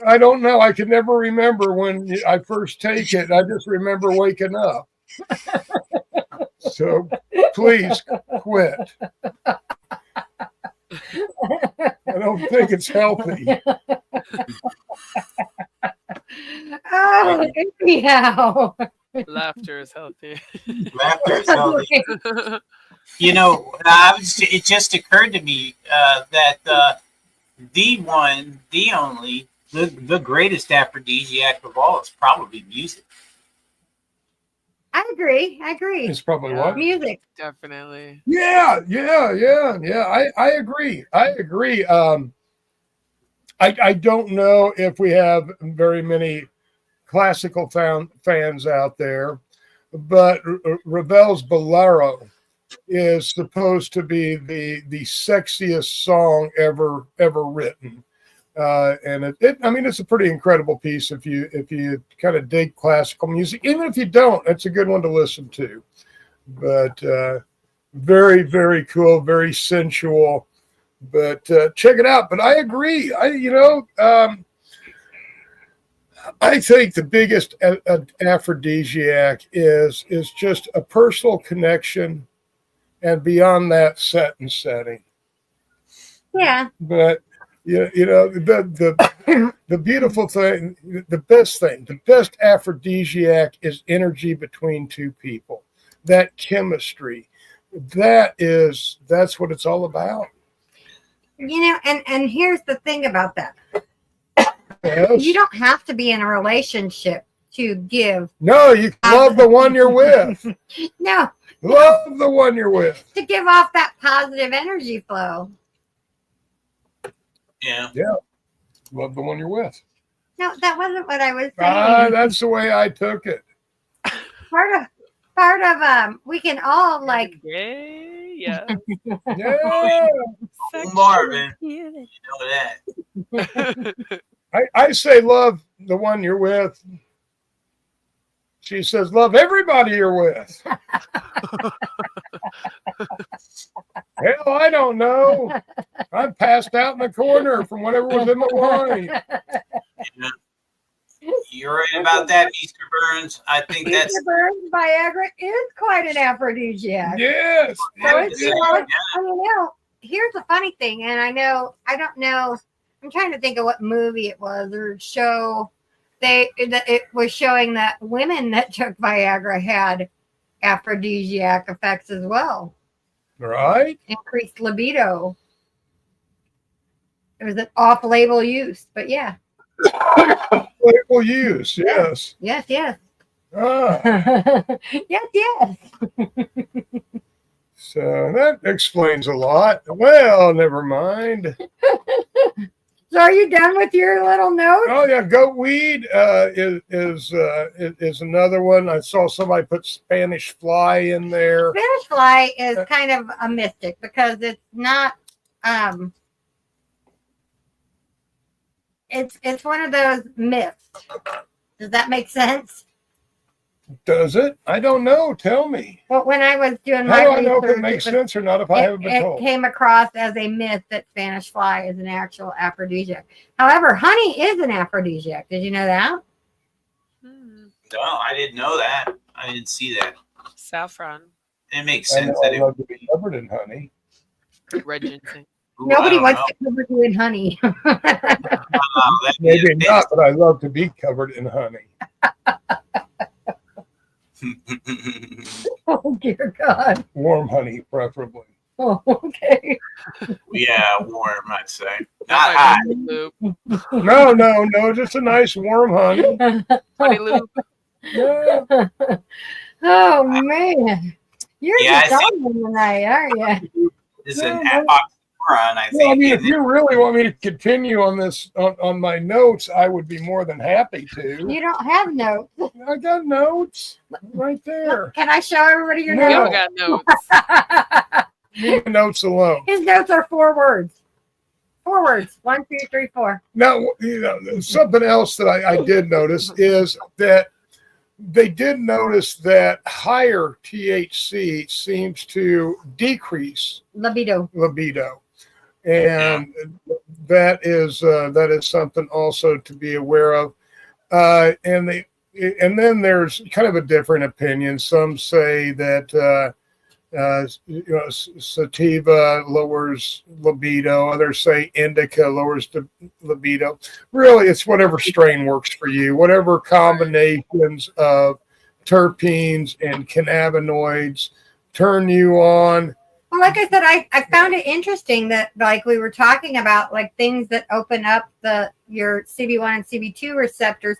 I don't know. I can never remember when I first take it. I just remember waking up. So please quit. I don't think it's healthy. Oh, anyhow. Laughter is healthy. Laughter is healthy. It just occurred to me that the one, the only, the greatest aphrodisiac of all is probably music. I agree. It's probably what? Music. Definitely. Yeah. I agree. I don't know if we have very many classical fans out there, but Ravel's Bolero is supposed to be the sexiest song ever written. And it's a pretty incredible piece if you kind of dig classical music. Even if you don't, it's a good one to listen to. But very, very cool, very sensual. But check it out. But I agree. I think the biggest aphrodisiac is just a personal connection, and beyond that, set and setting. Yeah. But the beautiful thing, the best aphrodisiac is energy between two people. That chemistry, that's what it's all about. And here's the thing about that. Yes. You don't have to be in a relationship to give. No, you love the one you're with. No, Love the one you're with. to give off that positive energy flow. Yeah. Yeah. Love the one you're with. No, that wasn't what I was saying. That's the way I took it. Part of we can all like Yay, yeah. Yeah. Marvin, you know that. I say love the one you're with. She says love everybody you're with. Hell, I don't know. I'm passed out in the corner from whatever was in the wine. Yeah. You're right about that, Mr. Burns. I think that's Mr. Burns, Viagra is quite an aphrodisiac. Yes. So it's, Yeah. I mean, now, here's the funny thing, and I don't know, I'm trying to think of what movie it was or show. It was showing that women that took Viagra had aphrodisiac effects as well. Right? Increased libido. It was an off-label use, but yeah. Label use, yes. Yes, yes. Ah, yes. so that explains a lot. Well, never mind. So are you done with your little note? Oh yeah, goat weed is another one. I saw somebody put Spanish fly in there. Spanish fly is kind of a mystic because it's not it's one of those myths. Does that make sense? Does it? I don't know. Tell me. Well, when I was doing How my do I know if research, it makes sense or not if I haven't been it told? came across as a myth that Spanish fly is an actual aphrodisiac. However, honey is an aphrodisiac. Did you know that? no, I didn't know that. I didn't see that. Saffron, It makes I know sense that I it love to be covered in honey. red ginseng. Ooh, Nobody I don't wants know. to cover you in honey. That'd be Maybe a not, but I love to be covered in honey. Oh dear God. Warm honey, preferably. Oh, okay. yeah, warm, I'd say. Not That hot. might be lube. No, just a nice warm honey. Honey lube. Yeah. Oh man. You're Yeah, just I talking tonight, aren't you? It's an Yeah, oxymoron, I Well, I think. mean, if isn't it? you really want me to continue on this on my notes, I would be more than happy to. You don't have notes. I got notes right there. Can I show everybody your No. We all notes? got notes. Leave the notes alone. His notes are 4 words. 4 words. 1, 2, 3, 4. Now, you know, something else that I did notice is that they did notice that higher THC seems to decrease Libido. libido, and that is something also to be aware of. And then there's kind of a different opinion. Some say that sativa lowers libido. Others say indica lowers the libido. Really, it's whatever strain works for you, whatever combinations of terpenes and cannabinoids turn you on. Well, like I said, I found it interesting that like we were talking about like things that open up your CB1 and CB2 receptors.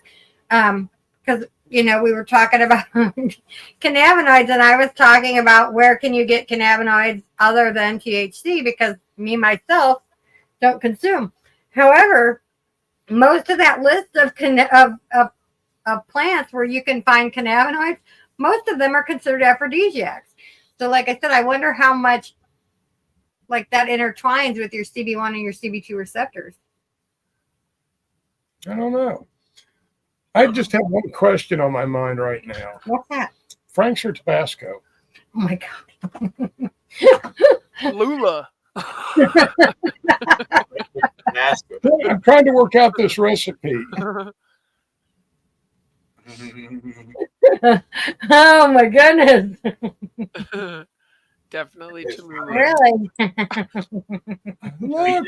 Because we were talking about cannabinoids, and I was talking about where can you get cannabinoids other than THC, because me myself don't consume. However, most of that list of plants where you can find cannabinoids, most of them are considered aphrodisiacs. So, like I said, I wonder how much like that intertwines with your CB1 and your CB2 receptors. I don't know. I just have one question on my mind right now. What's that? Frank's or Tabasco? Oh my God. Lula. I'm trying to work out this recipe. Oh my goodness. Definitely Cholula. Really? Look,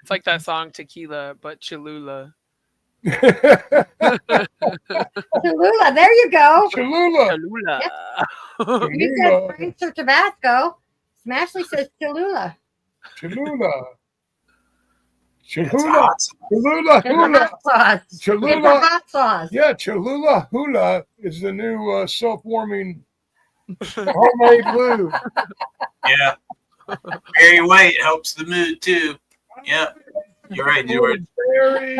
It's like that song Tequila, but Cholula. Cholula, there you go. Cholula. Cholula. If you said Frank's or Tabasco, Smashley says Cholula. Cholula. Cholula. hot sauce. Cholula It's a hula. hot sauce. It's a Cholula. hot sauce. Yeah, Cholula hula is the new self-warming homemade lube. Yeah. Barry White helps the mood too. Yeah. You're right, George. Barry.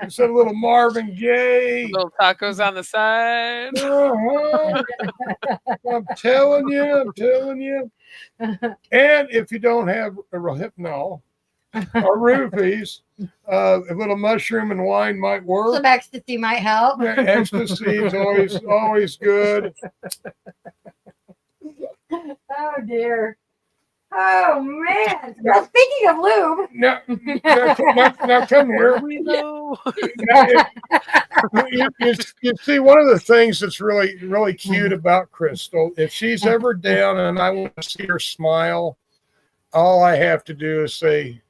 Said a little Marvin Gaye. Little tacos on the side. Uh-huh. I'm telling you. And if you don't have a hypnol or roofies, a little mushroom and wine might work. Some ecstasy might help. Yeah, ecstasy is always good. Oh dear. Oh man. Well, speaking of lube, Now come here. We know. You see, one of the things that's really cute about Crystal, if she's ever down and I want to see her smile, all I have to do is say,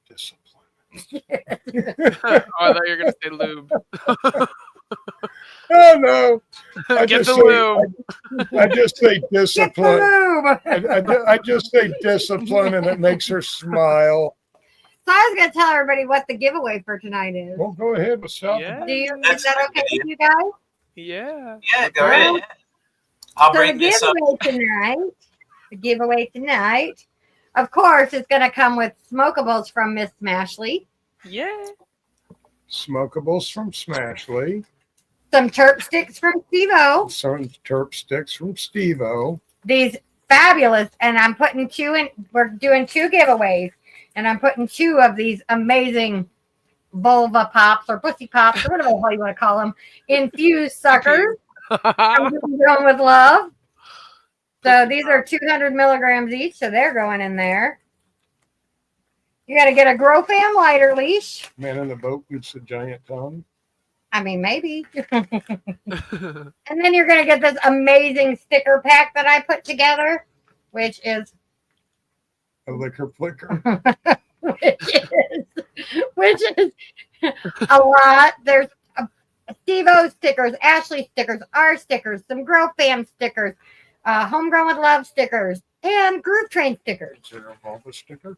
discipline. Oh, I thought you were going to say lube. Oh no! Get the lube. I just say get the discipline. lube. I just say discipline, and it makes her smile. So I was going to tell everybody what the giveaway for tonight is. Well, go ahead. What's up? Yeah. Is that okay with you guys? Yeah. Yeah, go ahead. I'll So bring this up. the giveaway tonight, of course, is going to come with smokables from Miss Smashley, Yeah. Smokables from Smashley. some terp sticks from SteveO, Some terp sticks from SteveO. these fabulous, and I'm putting two in, we're doing two giveaways, and I'm putting two of these amazing vulva pops or pussy pops or whatever the hell you want to call them, infused suckers from Grown with Love. So these are 200 milligrams each, so they're going in there. You got to get a Grow Fam lighter leash. Man in the boat gets a giant tongue. I mean, maybe. And then you're going to get this amazing sticker pack that I put together, which is A liquor flicker. which is a lot. There's SteveO stickers, Ashley stickers, our stickers, some Grow Fam stickers, Homegrown with Love stickers, and Groove Train stickers. Is there a vulva sticker?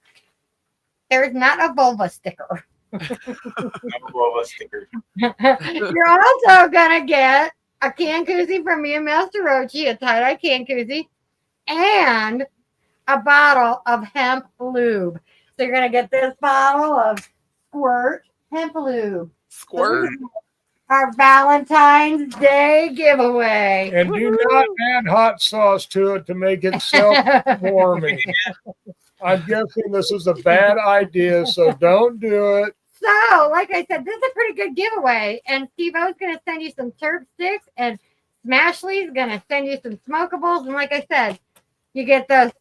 There's not a vulva sticker. Vulva sticker. You're also gonna get a can koozie from me and Master Roachee, a tie-dye can koozie, and a bottle of hemp lube. So you're gonna get this bottle of Squirt hemp lube. Squirt. Our Valentine's Day giveaway. And do not add hot sauce to it to make it self-warming. I'm guessing this is a bad idea, so don't do it. So, like I said, this is a pretty good giveaway. And SteveO's going to send you some terp sticks, and Smashley's going to send you some smokables. And like I said, you get those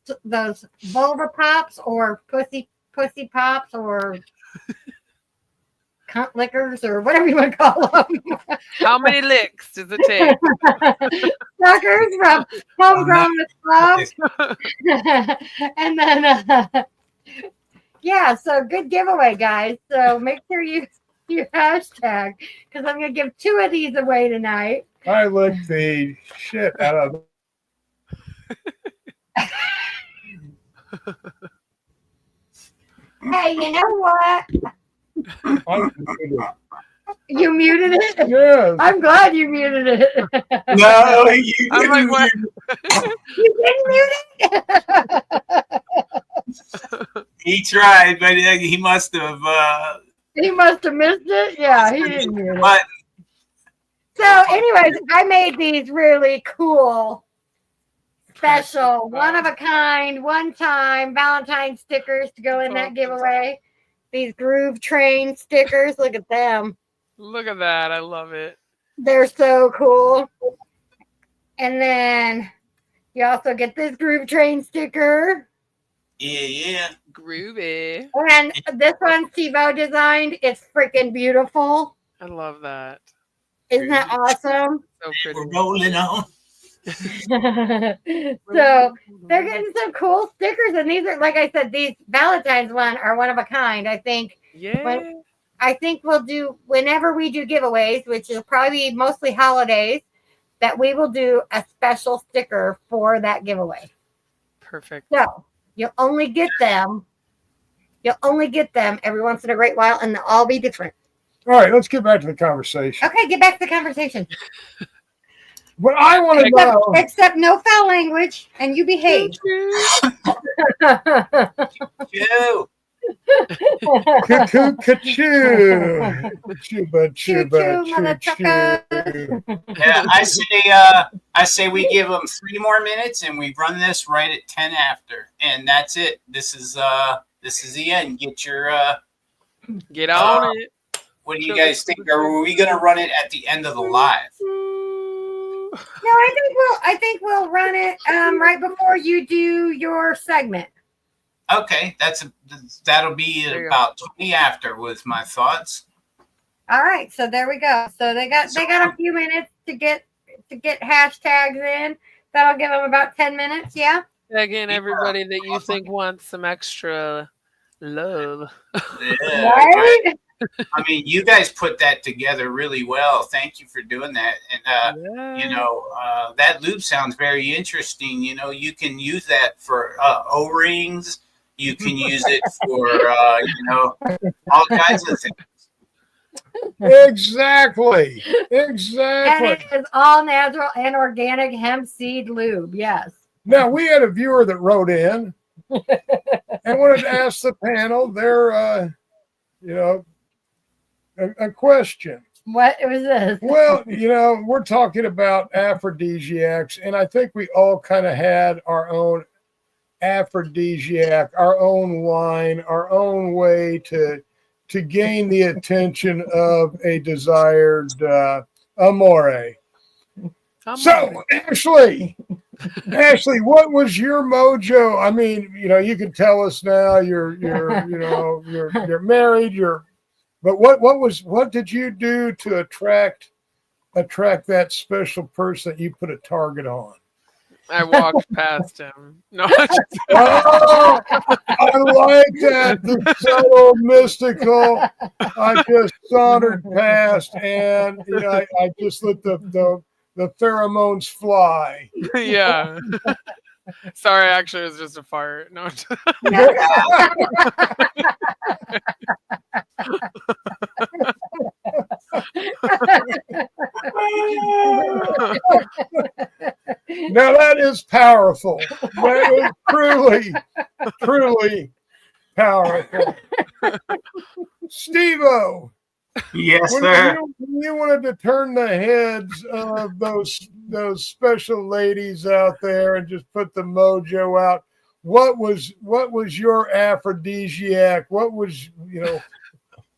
vulva pops or pussy pops or cunt lickers or whatever you want to call them. How many licks does it take? Suckers from Homegrown with Love. And then, yeah, so good giveaway, guys. So make sure you hashtag, because I'm going to give two of these away tonight. I licked the shit out of Hey, you know what? I You muted it? Yes. I'm glad you muted it. No, you I'm like, what? You didn't mute it? He tried, but he must have. He must have missed it. Yeah, he didn't mute it. But So, anyways, I made these really cool, special, one of a kind, one time Valentine stickers to go in that giveaway. These Groove Train stickers, look at them. Look at that. I love it. They're so cool. And then you also get this Groove Train sticker. yeah. Groovy. And this one SteveO designed. It's freaking beautiful. I love that. Isn't that awesome? So pretty. We're rolling on. So they're getting some cool stickers, and these are, like I said, these Valentine's one are one of a kind. I think we'll do, whenever we do giveaways, which is probably mostly holidays, that we will do a special sticker for that giveaway. Perfect. So you'll only get them You'll only get them every once in a great while, and they'll all be different. All right, let's get back to the conversation. Okay, get back to the conversation. What I want to know, Except no foul language, and you behave. Ew. Cuckoo, cuckoo, chuba, chuba, motherfucker. Yeah, I say we give them 3 more minutes, and we run this right at 10 after, and that's it. This is the end. Get your Get on it. What do you guys think? Are we gonna run it at the end of the live? No, I think we'll run it right before you do your segment. Okay, that'll be about 20 after with my thoughts. All right, so there we go. So they got a few minutes to get hashtags in. That'll give them about 10 minutes. Yeah. Tag in everybody that you think wants some extra love. Yeah, Right? I mean, you guys put that together really well. Thank you for doing that. And that loop sounds very interesting. You know, you can use that for O-rings. You can use it for all kinds of things. Exactly. And it is all natural and organic hemp seed lube. Yes. Now, we had a viewer that wrote in and wanted to ask the panel their, a question. What was this? Well, we're talking about aphrodisiacs, and I think we all kind of had our own aphrodisiac, our own line, our own way to gain the attention of a desired amore. So, Ashley, what was your mojo? I mean, you can tell us now. You're married. But what did you do to attract that special person that you put a target on? I walked past him. No. Oh, I like that. The subtle, mystical. I just sauntered past, and I just let the pheromones fly. Yeah. Sorry, actually, it was just a fart. No. Now that is powerful. That is truly, truly powerful. SteveO. Yes, sir. When you wanted to turn the heads of those special ladies out there and just put the mojo out, what was your aphrodisiac? What was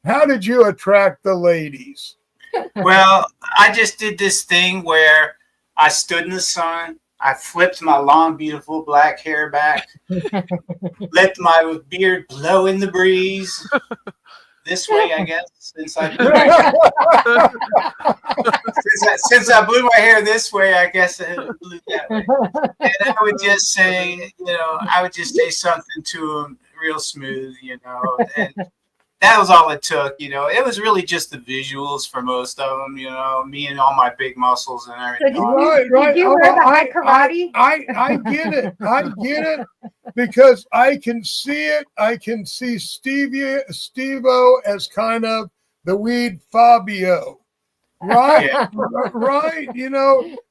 how did you attract the ladies? Well, I just did this thing where I stood in the sun. I flipped my long, beautiful black hair back, let my beard blow in the breeze. This way, I guess, since I blew my hair this way, I guess it blew that way. And I would just say, something to him real smooth, and that was all it took. It was really just the visuals for most of them, me and all my big muscles and everything. Right. Did you wear the high karate? I get it. I get it because I can see it. I can see SteveO as kind of the weed Fabio. Right? Yeah. Right?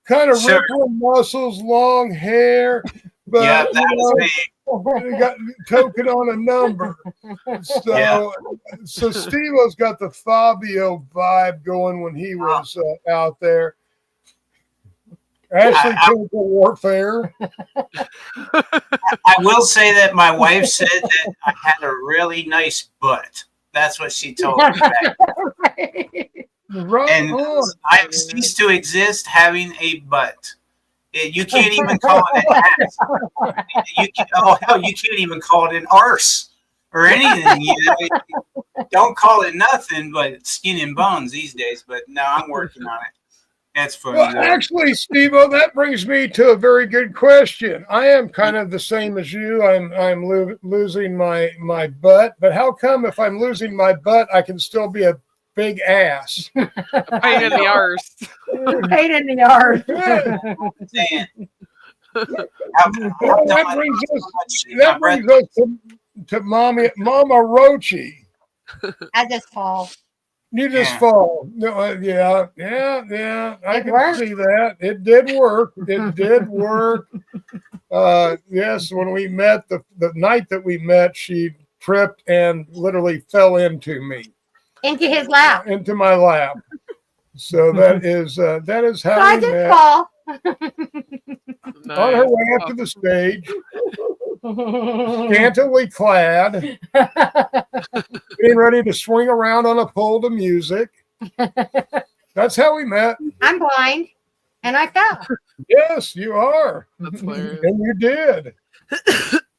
Kind of rippling muscles, long hair. But, yeah, that was me. You got token on a number. So SteveO's got the Fabio vibe going when he was out there. Ashley, chemical warfare. I will say that my wife said that I had a really nice butt. That's what she told me back. Right. And I've ceased to exist having a butt. You can't even call it an ass. You can't even call it an arse or anything. Don't call it nothing but skin and bones these days. But no, I'm working on it. That's funny. Well, actually, SteveO, that brings me to a very good question. I am kind of the same as you. I'm losing my butt, but how come if I'm losing my butt, I can still be a big ass? Pain in the arse. Pain in the arse. That brings us to Momma Roachee. I just fall. You just Yeah. fall. No, yeah. I It can worked. see that. It did work. It did work. Yes, when we met, the night that we met, she tripped and literally fell into me, Into his lap. into my lap. So that is So how I we just met. fall. On her way up to the stage, scantily clad, getting ready to swing around on a pole to music. That's how we met. I'm blind and I fell. Yes, you are. That's hilarious. And you did.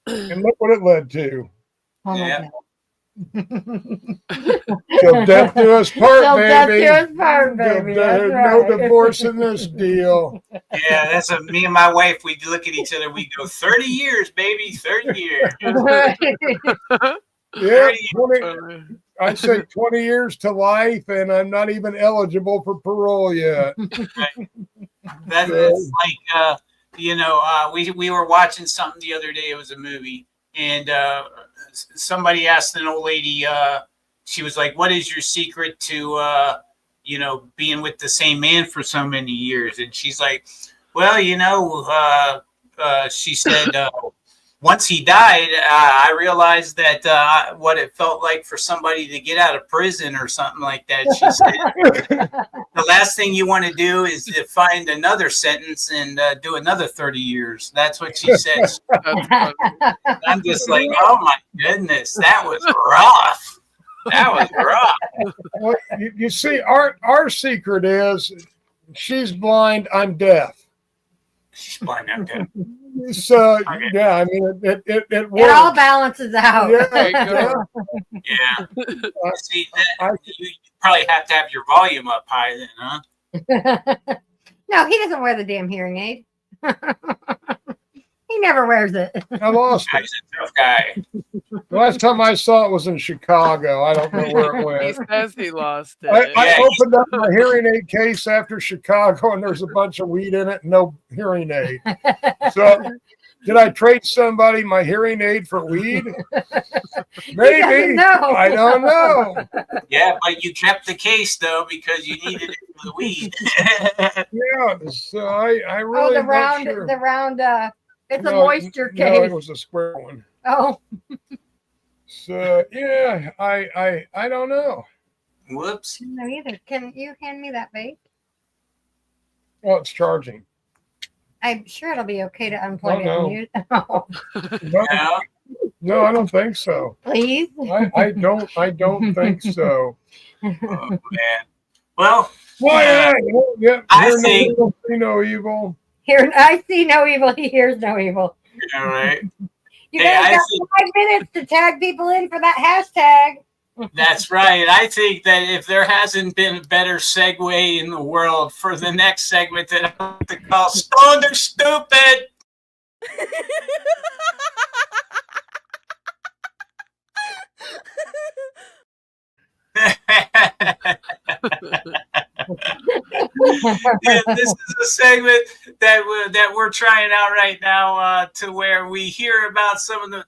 And look what it led to. Oh my Yeah. God. Till death do us part, Till death baby. do us part, Till baby. death- That's no right. divorce in this deal. Yeah, that's a me and my wife. We look at each other. We go 30 years, baby, 30 years. Yeah, 30 years. I said 20 years to life, and I'm not even eligible for parole yet. That's like we were watching something the other day. It was a movie, and somebody asked an old lady. She was like, "What is your secret to being with the same man for so many years?" And she's like, "Well, she said." Once he died, I realized that what it felt like for somebody to get out of prison or something like that. She said, the last thing you want to do is to find another sentence and do another 30 years. That's what she said. I'm just like, oh my goodness, that was rough. That was rough. Well, you see, our secret is she's blind, I'm deaf. She's blind out there. So yeah, I mean it works. It all balances out. There you go. Yeah. See, you probably have to have your volume up high then, huh? No, he doesn't wear the damn hearing aid. He never wears it. I lost it. He's a tough guy. The last time I saw it was in Chicago. I don't know where it He went. says he lost it. I Yeah, opened up my hearing aid case after Chicago, and there's a bunch of weed in it and no hearing aid. So, did I trade somebody my hearing aid for weed? Maybe. doesn't know. I don't know. Yeah, but you kept the case though because you needed it for the weed. Yeah. So I Oh, really the not round, sure. the round. It's a No, moisture No, case. it was a square one. Oh, So yeah, I don't know. Whoops. no either. Can you hand me that vape? Well, it's charging. I'm sure it'll be okay to unplug it no. and use. Oh, No, Yeah. no, I don't think so. please. I don't think so. Oh, man. Well, Why? Yeah, I hear no think- evil, see no evil. Here, I see no evil. He hears no evil. all right. You Hey, guys I got think- 5 minutes to tag people in for that hashtag. That's right. I think that if there hasn't been a better segue in the world for the next segment that I like to call Stoned or Stupid. Yeah, this is a segment that we're trying out right now to where we hear about some of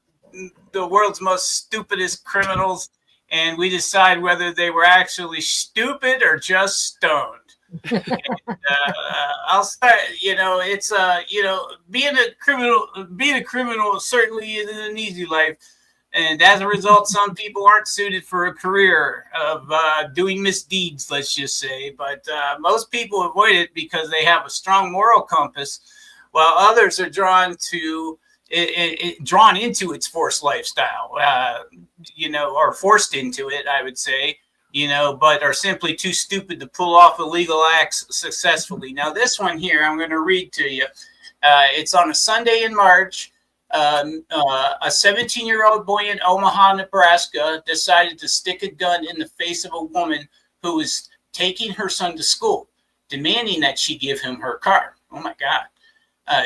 the world's most stupidest criminals, and we decide whether they were actually stupid or just stoned. And, I'll start. It's being a criminal certainly isn't an easy life. And as a result, some people aren't suited for a career of doing misdeeds, let's just say. But most people avoid it because they have a strong moral compass, while others are drawn into its forced lifestyle, or forced into it, I would say, but are simply too stupid to pull off illegal acts successfully. Now, this one here, I'm going to read to you. It's on a Sunday in March. A 17-year-old boy in Omaha, Nebraska, decided to stick a gun in the face of a woman who was taking her son to school, demanding that she give him her car. Oh, my God.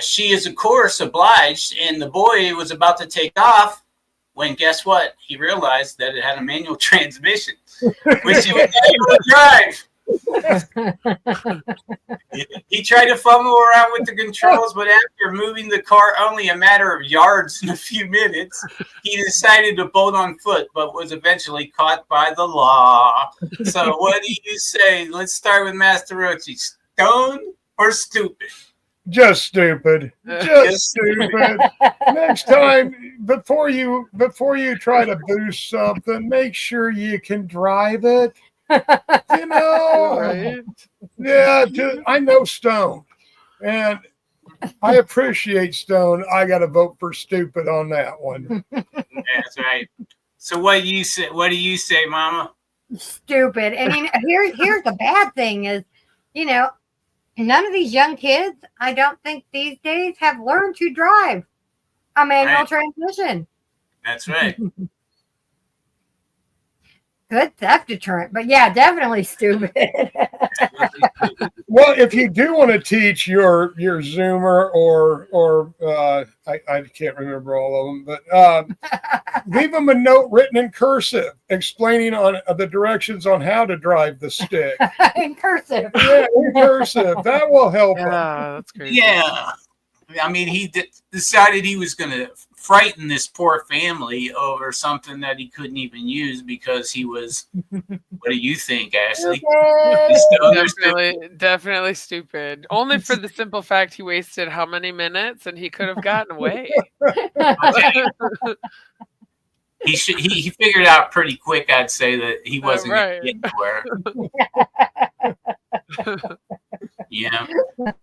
She is, of course, obliged, and the boy was about to take off when, guess what? He realized that it had a manual transmission, which he was able to drive. He tried to fumble around with the controls, but after moving the car only a matter of yards in a few minutes, he decided to bolt on foot, but was eventually caught by the law. So what do you say? Let's start with Master Roachee. Stoned or stupid? Just stupid. Just stupid. Next time, before you try to boost something, make sure you can drive it. You know, Right? yeah. I know Stone, and I appreciate Stone. I got to vote for stupid on that one. That's right. So what do you say? What do you say, Mama? Stupid. And here's the bad thing is, you know, none of these young kids, I don't think these days have learned to drive a manual transmission. That's right. Good theft deterrent, but yeah, definitely stupid. Well, if you do want to teach your Zoomer or I can't remember all of them, but leave them a note written in cursive explaining on the directions on how to drive the stick. In cursive. Yeah, in cursive. That will help them. Yeah, that's great. Yeah. I mean, he decided he was going to frighten this poor family over something that he couldn't even use because he was. What do you think, Ashley? Definitely stupid. Only for the simple fact he wasted how many minutes and he could have gotten away. He figured out pretty quick, I'd say, that he wasn't going to get anywhere. Yeah.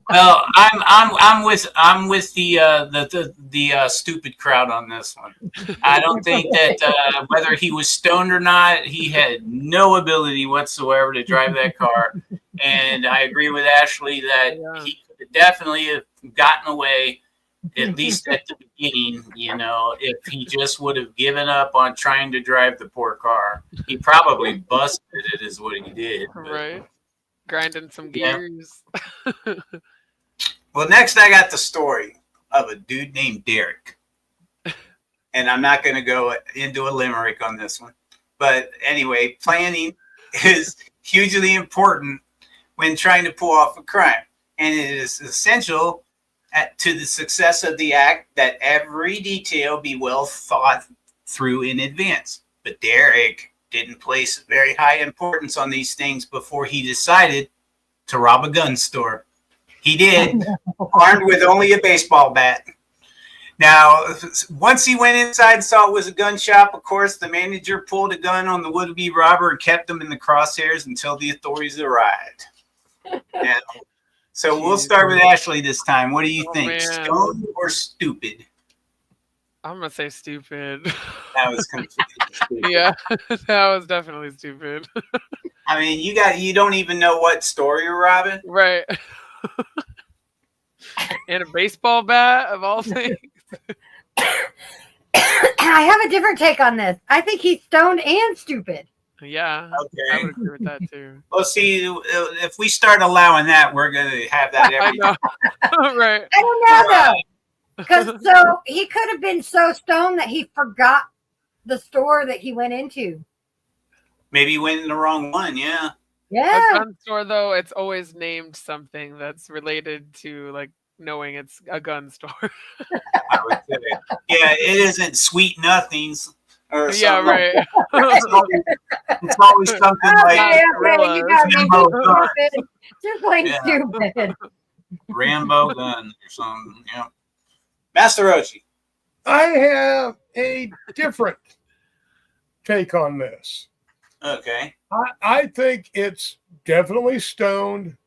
Well, I'm with the stupid crowd on this one. I don't think that whether he was stoned or not, he had no ability whatsoever to drive that car. And I agree with Ashley that he could definitely have gotten away, at least at the beginning, you know, if he just would have given up on trying to drive the poor car. He probably busted it is what he did. Right. Grinding some gears. Well, next I got the story of a dude named Derek. And I'm not going to go into a limerick on this one. But anyway, planning is hugely important when trying to pull off a crime. And it is essential to the success of the act that every detail be well thought through in advance. But Derek didn't place very high importance on these things before he decided to rob a gun store. He did, armed with only a baseball bat. Now, once he went inside and saw it was a gun shop, of course, the manager pulled a gun on the would-be robber and kept him in the crosshairs until the authorities arrived. Now, so we'll start with Ashley this time. What do you think, man. Stone or stupid? I'm gonna say stupid. That was completely stupid. Yeah, that was definitely stupid. I mean, you don't even know what store you're robbing, Right. And a baseball bat of all things. I have a different take on this. I think he's stoned and stupid. Yeah, Okay. I would agree with that too. Well, see, if we start allowing that, we're going to have that I every know. Right. I don't know though. Because so he could have been so stoned that he forgot the store that he went into. Maybe you went in the wrong one, yeah. A Yeah. gun store, though, it's always named something that's related to like knowing it's a gun store. I would say. Yeah, it isn't Sweet Nothings or something. Yeah, right. It's always something like Okay, you got me Rambo gun. stupid. Just plain Yeah. stupid. Rambo gun or something. Yeah. Master Roachee. I have a different take on this. Okay. I think it's definitely stoned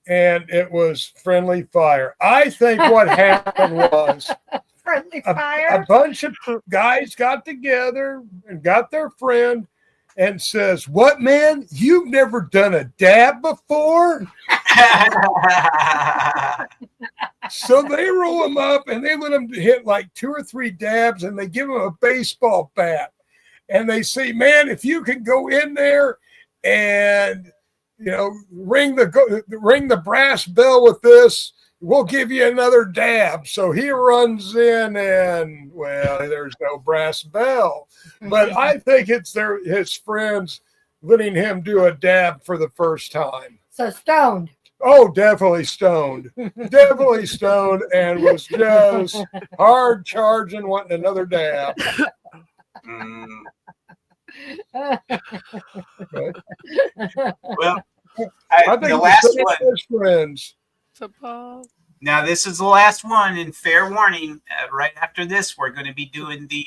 and it was friendly fire. I think what happened was Friendly a fire. bunch of guys got together and got their friend and says, "What, man? You've never done a dab before?" So they roll him up and they let him hit like 2 or 3 dabs and they give him a baseball bat. And they say, "Man, if you can go in there and, you know, ring the brass bell with this, we'll give you another dab." So he runs in and, well, there's no brass bell. But I think it's his friends letting him do a dab for the first time. So stoned. Oh, definitely stoned. Definitely stoned, and was just hard charging, wanting another dab. Mm. But Well, I think the last one. best friends. Now, this is the last one, and fair warning. Right after this, we're going to be doing the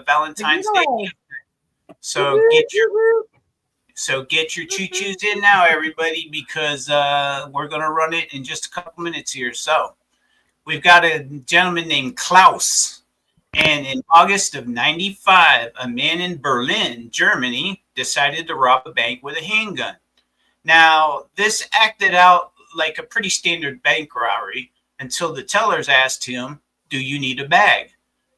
Valentine's Day. So get your choo-choos in now, everybody, because we're going to run it in just a couple minutes here. So we've got a gentleman named Klaus. And in August of 95, a man in Berlin, Germany, decided to rob a bank with a handgun. Now, this acted out like a pretty standard bank robbery until the tellers asked him, "Do you need a bag?"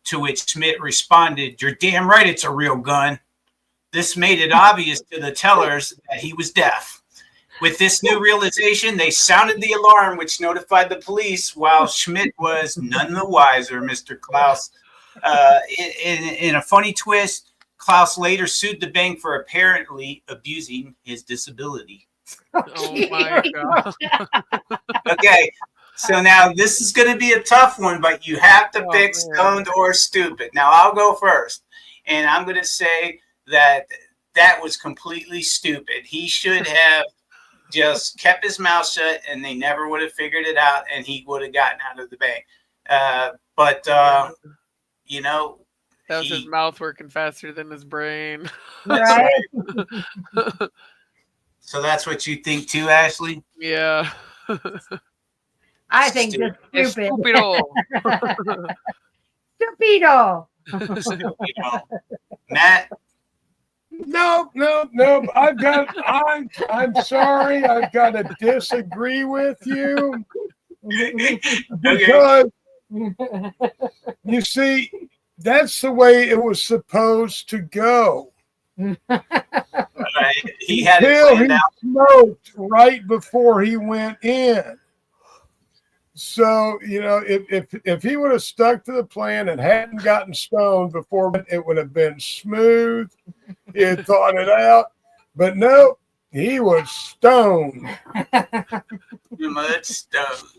To which Schmidt responded, "You're damn right it's a real gun." This made it obvious to the tellers that he was deaf. With this new realization, they sounded the alarm, which notified the police, while Schmidt was none the wiser, Mr. Klaus. In a funny twist, Klaus later sued the bank for apparently abusing his disability. Oh my God. Okay, so now this is going to be a tough one, but you have to pick stoned or stupid. Now I'll go first, and I'm going to say that was completely stupid. He should have just kept his mouth shut, and they never would have figured it out, and he would have gotten out of the bank. But you know, that was his mouth working faster than his brain. Right. So that's what you think too, Ashley? Yeah. I think just stupid. Stupido. Stupido. Stupido. Matt? No. I'm sorry. I've got to disagree with you because you see, that's the way it was supposed to go. Right. He had Until it planned he out. smoked right before he went in. So, if he would have stuck to the plan and hadn't gotten stoned before, it would have been smooth. He had thought it out. But no, he was stoned. Too much stuff.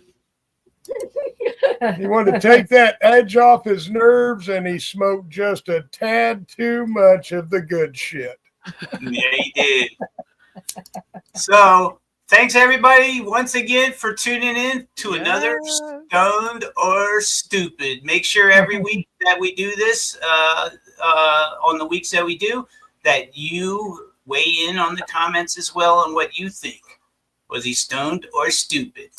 He wanted to take that edge off his nerves, and he smoked just a tad too much of the good shit. Yeah, he did. So, thanks everybody once again for tuning in to another Stoned or Stupid. Make sure every week that we do this, on the weeks that we do, that you weigh in on the comments as well on what you think. Was he stoned or stupid?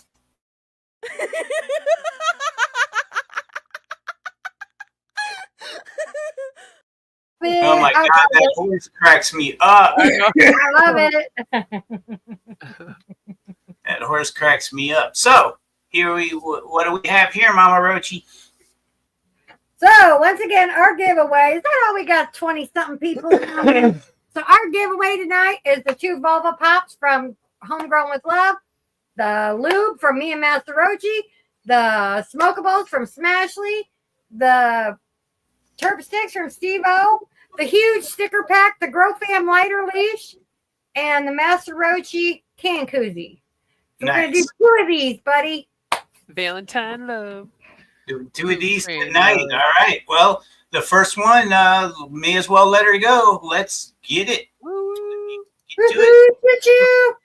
Oh my God, that horse cracks me up. I love it. That horse cracks me up. So, what do we have here, Momma Roachee? So, once again, our giveaway. Is that all we got? 20-something people. So, our giveaway tonight is the 2 Vulva Pops from Homegrown with Love, the lube from me and Master Roachee, the smokables from Smashly, the Terp Sticks from SteveO, the huge sticker pack, the Grow Fam lighter leash, and the Master Roachee can koozie. So we're going to do 2 of these, buddy. Valentine love. Do 2 of these tonight. All right. Well, the first one, may as well let her go. Let's get it. Get to it.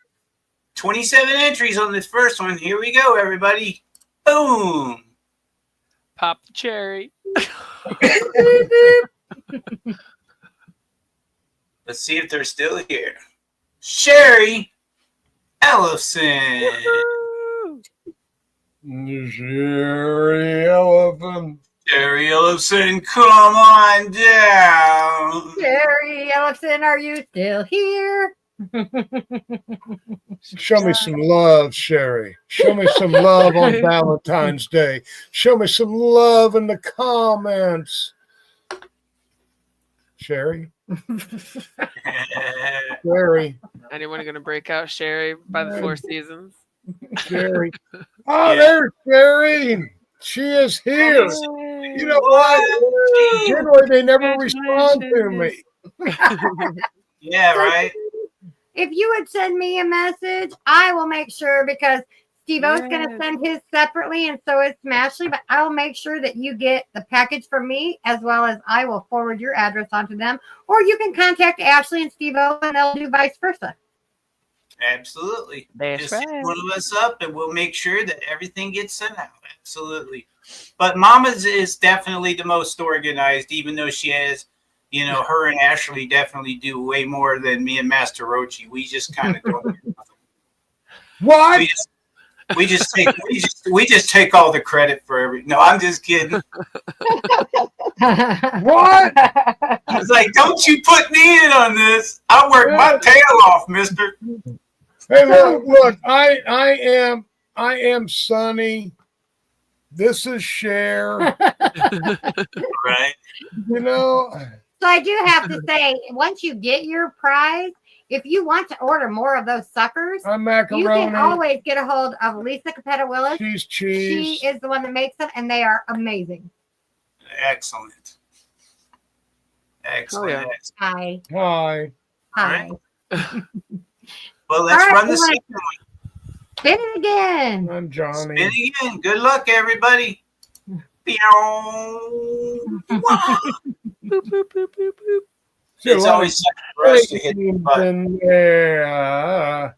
27 entries on this first one. Here we go, everybody. Boom. Pop the cherry. Let's see if they're still here. Sherry Ellison. Sherry Elephant. Sherry Ellison, come on down. Sherry Ellison, are you still here? Show me some love, Sherry. Show me some love on Valentine's Day. Show me some love in the comments. Sherry. Sherry. Anyone going to break out Sherry by the 4 seasons? Sherry. Oh, there's Sherry. She is here. You know what? Generally, they never respond to me. Yeah, right. if you would send me a message, I will make sure, because SteveO's going to Yes. send his separately, and so is Ashley, but I will make sure that you get the package from me, as well as I will forward your address onto them. Or you can contact Ashley and SteveO, and they'll do vice versa. Absolutely. That's Just hit right. one of us up and we'll make sure that everything gets sent out. Absolutely. But Mama's is definitely the most organized, even though she has, her and Ashley definitely do way more than me and Master Roachee. We just kind of don't. What? We just take all the credit for every. No, I'm just kidding. What? I was like, don't you put me in on this. I'll work my tail off, mister. Hey, look, I am Sonny. This is Cher. Right. So I do have to say, once you get your prize, if you want to order more of those suckers, I'm macaroni. you can always get a hold of Lisa Capetta-Willis. Cheese, cheese. She is the one that makes them, and they are amazing. Excellent. Excellent. Oh, yeah. Excellent. Hi. Hi. Well, let's All right, run the come on. second one. Spin it again. I'm Johnny. Spin again. Good luck, everybody. Boop, boop, boop, boop, boop. It's always such a rush to hit the button. Yeah.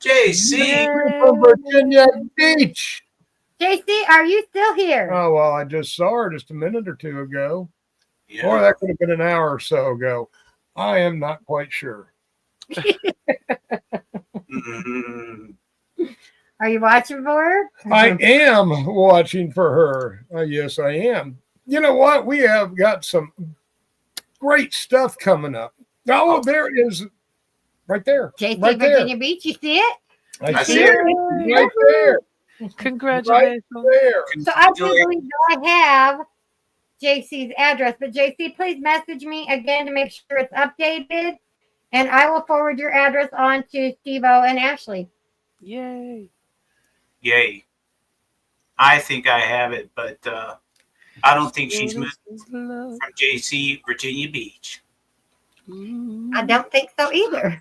JC. From Virginia Beach. JC, are you still here? Oh, well, I just saw her just a minute or two ago. Yeah. Or that could have been an hour or so ago. I am not quite sure. Mhm. Are you watching for her? I am watching for her. Yes, I am. You know what? We have got some great stuff coming up. Oh, there it is. Right there. JC, Right Virginia there. Beach, you see it? I see it. Right there. Congratulations. Right there. So I do believe that I have JC's address, but JC, please message me again to make sure it's updated, and I will forward your address on to SteveO and Ashley. Yay. Yay. I think I have it, but I don't think she's moved from JC, Virginia Beach. I don't think so either.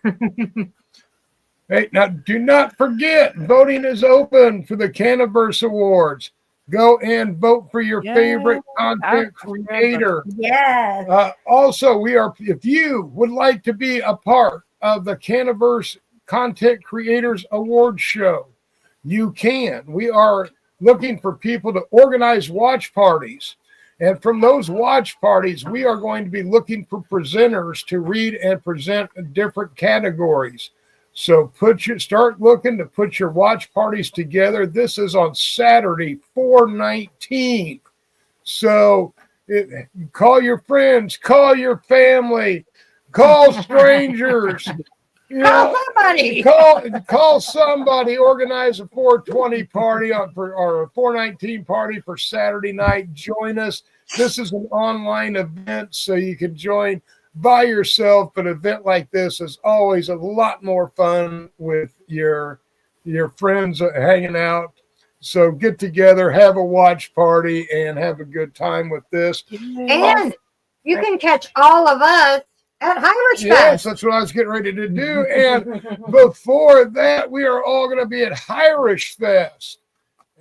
Hey, now do not forget, voting is open for the Canniverse Awards. Go and vote for your favorite content creator. Yes. Also, if you would like to be a part of the Canniverse Content Creators Award show, you can. We are looking for people to organize watch parties. And from those watch parties, we are going to be looking for presenters to read and present different categories. So start looking to put your watch parties together. This is on Saturday, 4/19. So call your friends, call your family, call strangers. Call somebody. Call somebody. Organize a 420 party or a 419 party for Saturday night. Join us. This is an online event, so you can join by yourself. But an event like this is always a lot more fun with your friends hanging out. So get together, have a watch party, and have a good time with this. And you can catch all of us at Irish Yes, Fest. that's what I was getting ready to do. And before that, we are all going to be at Irish Fest.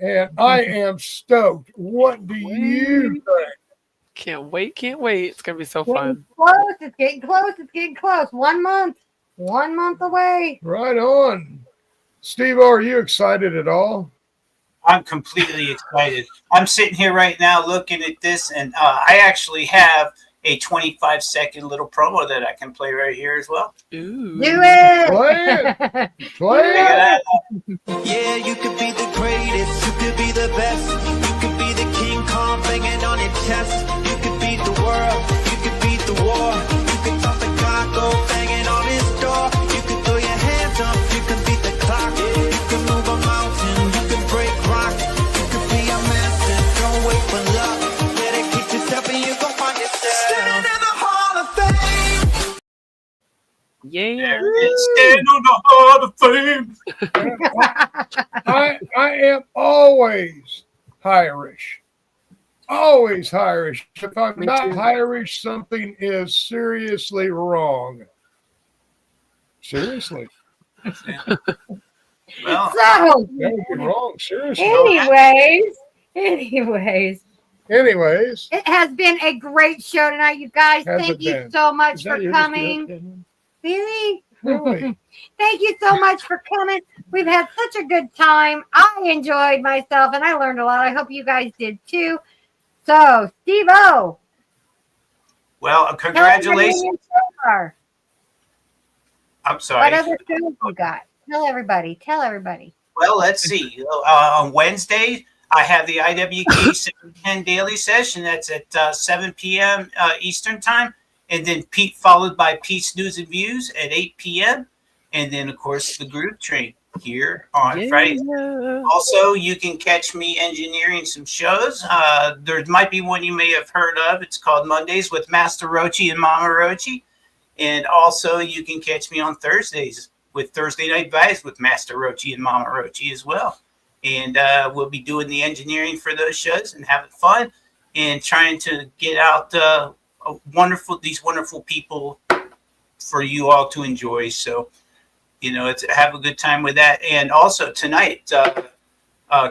And I am stoked. What do you think? Can't wait. It's going to be so fun. It's getting close. 1 month. 1 month away. Right on. SteveO, are you excited at all? I'm completely excited. I'm sitting here right now looking at this, and I actually have a 25-second little promo that I can play right here as well. Ooh. Do it. Play it. Play Check it it. out. Yeah, you could be the greatest, you could be the best, you could be the King Kong banging on your chest, you could beat the world, you could beat the war, you could top the Congo banging on his door, you could throw your hands up, you can beat the clock, you can move a mountain, you can break rock, you could be a master, don't wait for luck, dedicate yourself and you gon' find yourself. Standing in the Hall of Fame. Yeah. There it is. Stand on the Hall of Fame. I am always Irish. Always Irish. If I'm Me not too. Irish, something is seriously wrong. Seriously. Well, So, That would be wrong. Seriously. anyways, Anyways, it has been a great show tonight, you guys. Has Thank it you been? so much is for that your coming. Really? Really? Thank you so much for coming. We've had such a good time. I enjoyed myself and I learned a lot. I hope you guys did too. So, SteveO. well, congratulations. I'm I'm sorry. What other shows you got? Tell everybody. Well, let's see. On Wednesday, I have the IWK 710 daily session. That's at 7 p.m. Eastern time. And then Pete, followed by Pete's News and Views at 8 p.m. And then, of course, the Groove Train here on Friday. Also, you can catch me engineering some shows. There might be one you may have heard of. It's called Mondays with Master Roachee and Momma Roachee. And also, you can catch me on Thursdays with Thursday Night Vibes with Master Roachee and Momma Roachee as well. And we'll be doing the engineering for those shows and having fun and trying to get out these wonderful people for you all to enjoy. So, have a good time with that. And also tonight,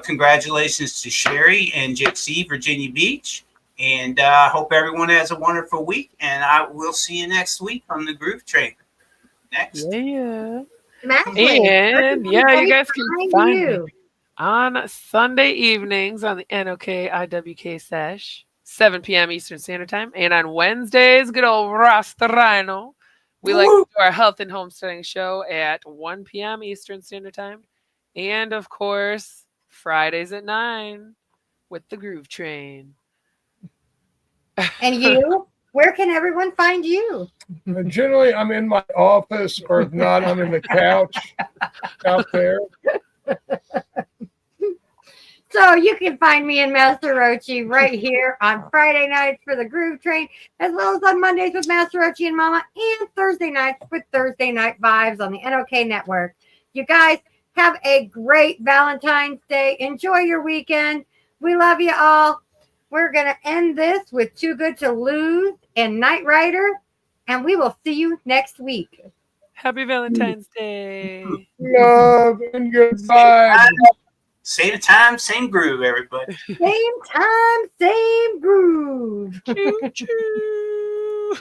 congratulations to Sherry and JC, Virginia Beach. And I hope everyone has a wonderful week. And I will see you next week on the Groove Train. Next. Yeah. Exactly. And yeah, you guys can Find find you. me on Sunday evenings on the NOK IWK Sesh, 7 p.m. Eastern Standard Time. And on Wednesdays, good old Rasta Rhino. We like to do our health and homesteading show at 1 p.m. Eastern Standard Time. And of course, Fridays at 9 with the Groove Train. And you? Where can everyone find you? Generally, I'm in my office, or if not, I'm in the couch out there. So you can find me and Master Roachee right here on Friday nights for the Groove Train, as well as on Mondays with Master Roachee and Mama, and Thursday nights with Thursday Night Vibes on the NOK Network. You guys have a great Valentine's Day. Enjoy your weekend. We love you all. We're going to end this with Too Good to Lose and Knight Rider, and we will see you next week. Happy Valentine's Day. Love and goodbye. Same time, same groove, everybody. Same time, same groove. Choo choo.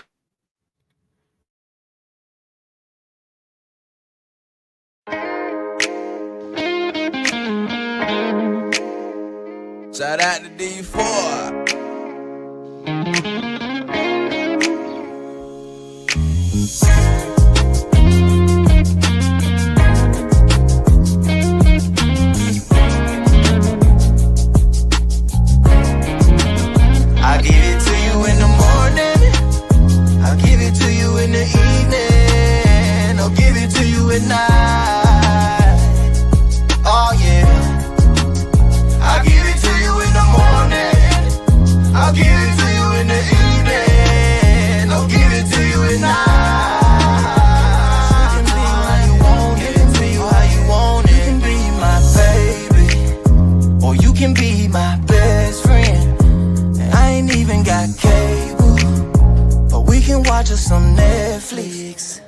Shout out to D4. I'll give it to you in the morning. I'll give it to you in the evening. I'll give it to you at night. Oh yeah. I'll give it to you in the morning. I'll give it to you in the evening. I'll give it to you at night. You can be how you want it. Give it to you how you want it. You can be my baby, or you can be my best friend. And I ain't even got cable, but we can watch us some Netflix.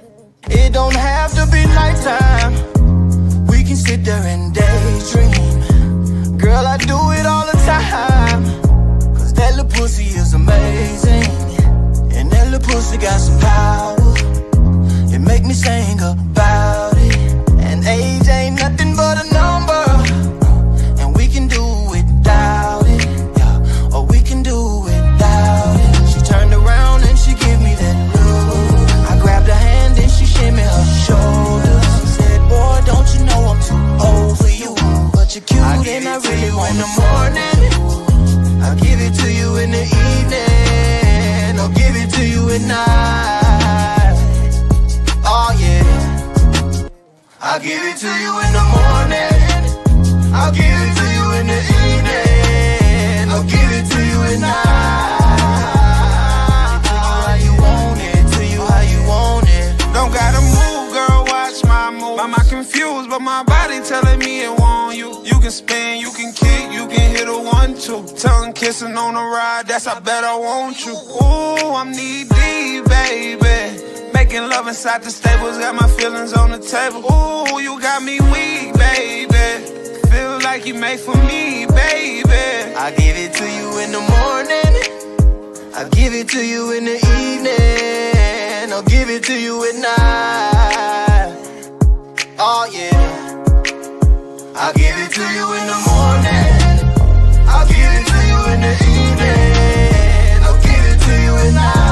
It don't have to be nighttime. We can sit there and daydream. Girl, I do it all the time, cause that little pussy is amazing. And that little pussy got some power. It make me sing about it. And age ain't nothing but a number, and we can do without it, yeah. Or we can do without it. She turned around and she give me that look. I grabbed her hand and she shimmy her shoulders. She said, boy, don't you know I'm too old for you, but you're cute and I really want in the morning. I'll give it to you in the evening. I'll give it to you at night. Oh yeah. I'll give it to you in the morning. I'll give it to you in the evening. I'll give it to you at night. How you want it, to you how you want it. Don't gotta move, girl, watch my move. Am I confused, but my body telling me it want you. You can spin, you can kick, you can hit a 1-2. Tongue kissing on the ride, that's I bet I want you. Ooh, I'm knee deep, baby. Make making love inside the stables, got my feelings on the table. Ooh, you got me weak, baby. Feel like you made for me, baby. I give it to you in the morning, I give it to you in the evening, I'll give it to you at night. Oh yeah, I'll give it to you in the morning, I'll give it to you in the evening, I'll give it to you at night.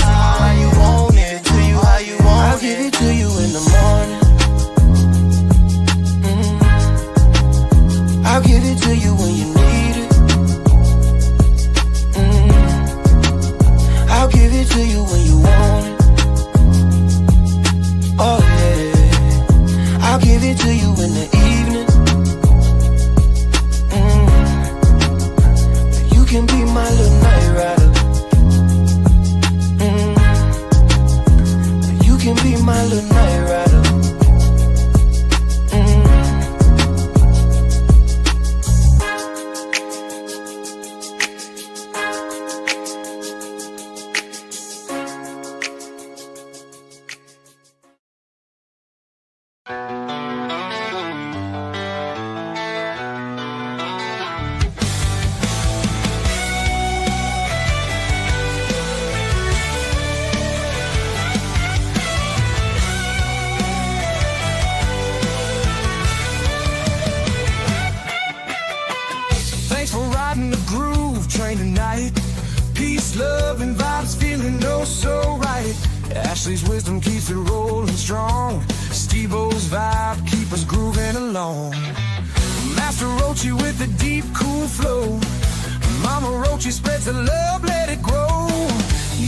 How you want it, to you how you want it. I'll give it to you in the morning, I'll give it to you when you need it. I'll give it to you when you want it. Oh yeah, I'll give it to you in the evening. You can be my little night rider. You can be my little night rider. Thanks for riding the groove train tonight. Peace, love, and vibes feeling oh so right. Ashley's wisdom keeps it rolling strong. SteveO's vibe keep us grooving along. Master Roachee with the deep, cool flow. Momma Roachee spreads the love, let it grow.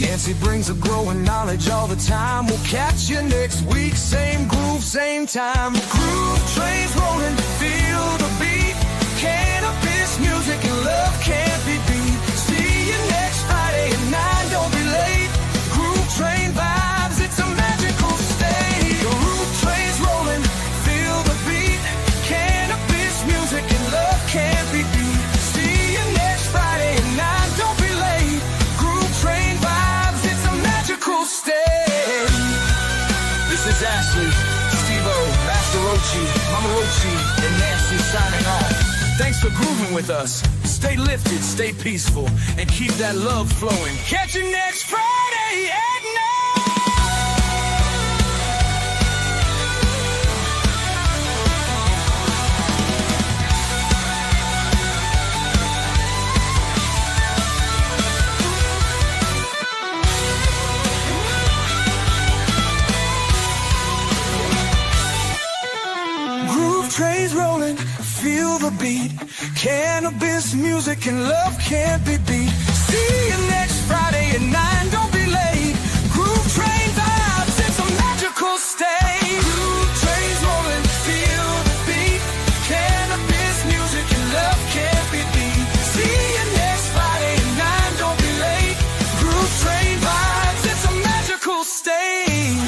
Nancy brings a growing knowledge all the time. We'll catch you next week, same groove, same time. Groove trains rolling, feel the beat. Cannabis music and love can't be beat. See you next Friday at 9, don't be late. Groove train vibes, it's a magical state. The groove train's rolling, feel the beat. Cannabis music and love can't be beat. See you next Friday at 9, don't be late. Groove train vibes, it's a magical state. This is Ashley, SteveO, Master Roachee, Momma Roachee, and Nancy signing off. Thanks for grooving with us. Stay lifted, stay peaceful, and keep that love flowing. Catch you next Friday at 9. Groove trains rolling, feel the beat. Cannabis music and love can't be beat. See you next Friday at 9, don't be late. Groove train vibes, it's a magical state. Groove trains rolling, feel the beat. Cannabis music and love can't be beat. See you next Friday at 9, don't be late. Groove train vibes, it's a magical state.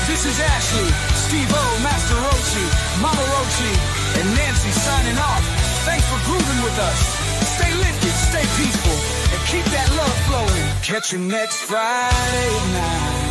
This is Ashley, SteveO, Master Roachee, Momma Roachee, and Nancy signing off. Thanks for grooving with us. Stay lifted, stay peaceful, and keep that love flowing. Catch you next Friday night.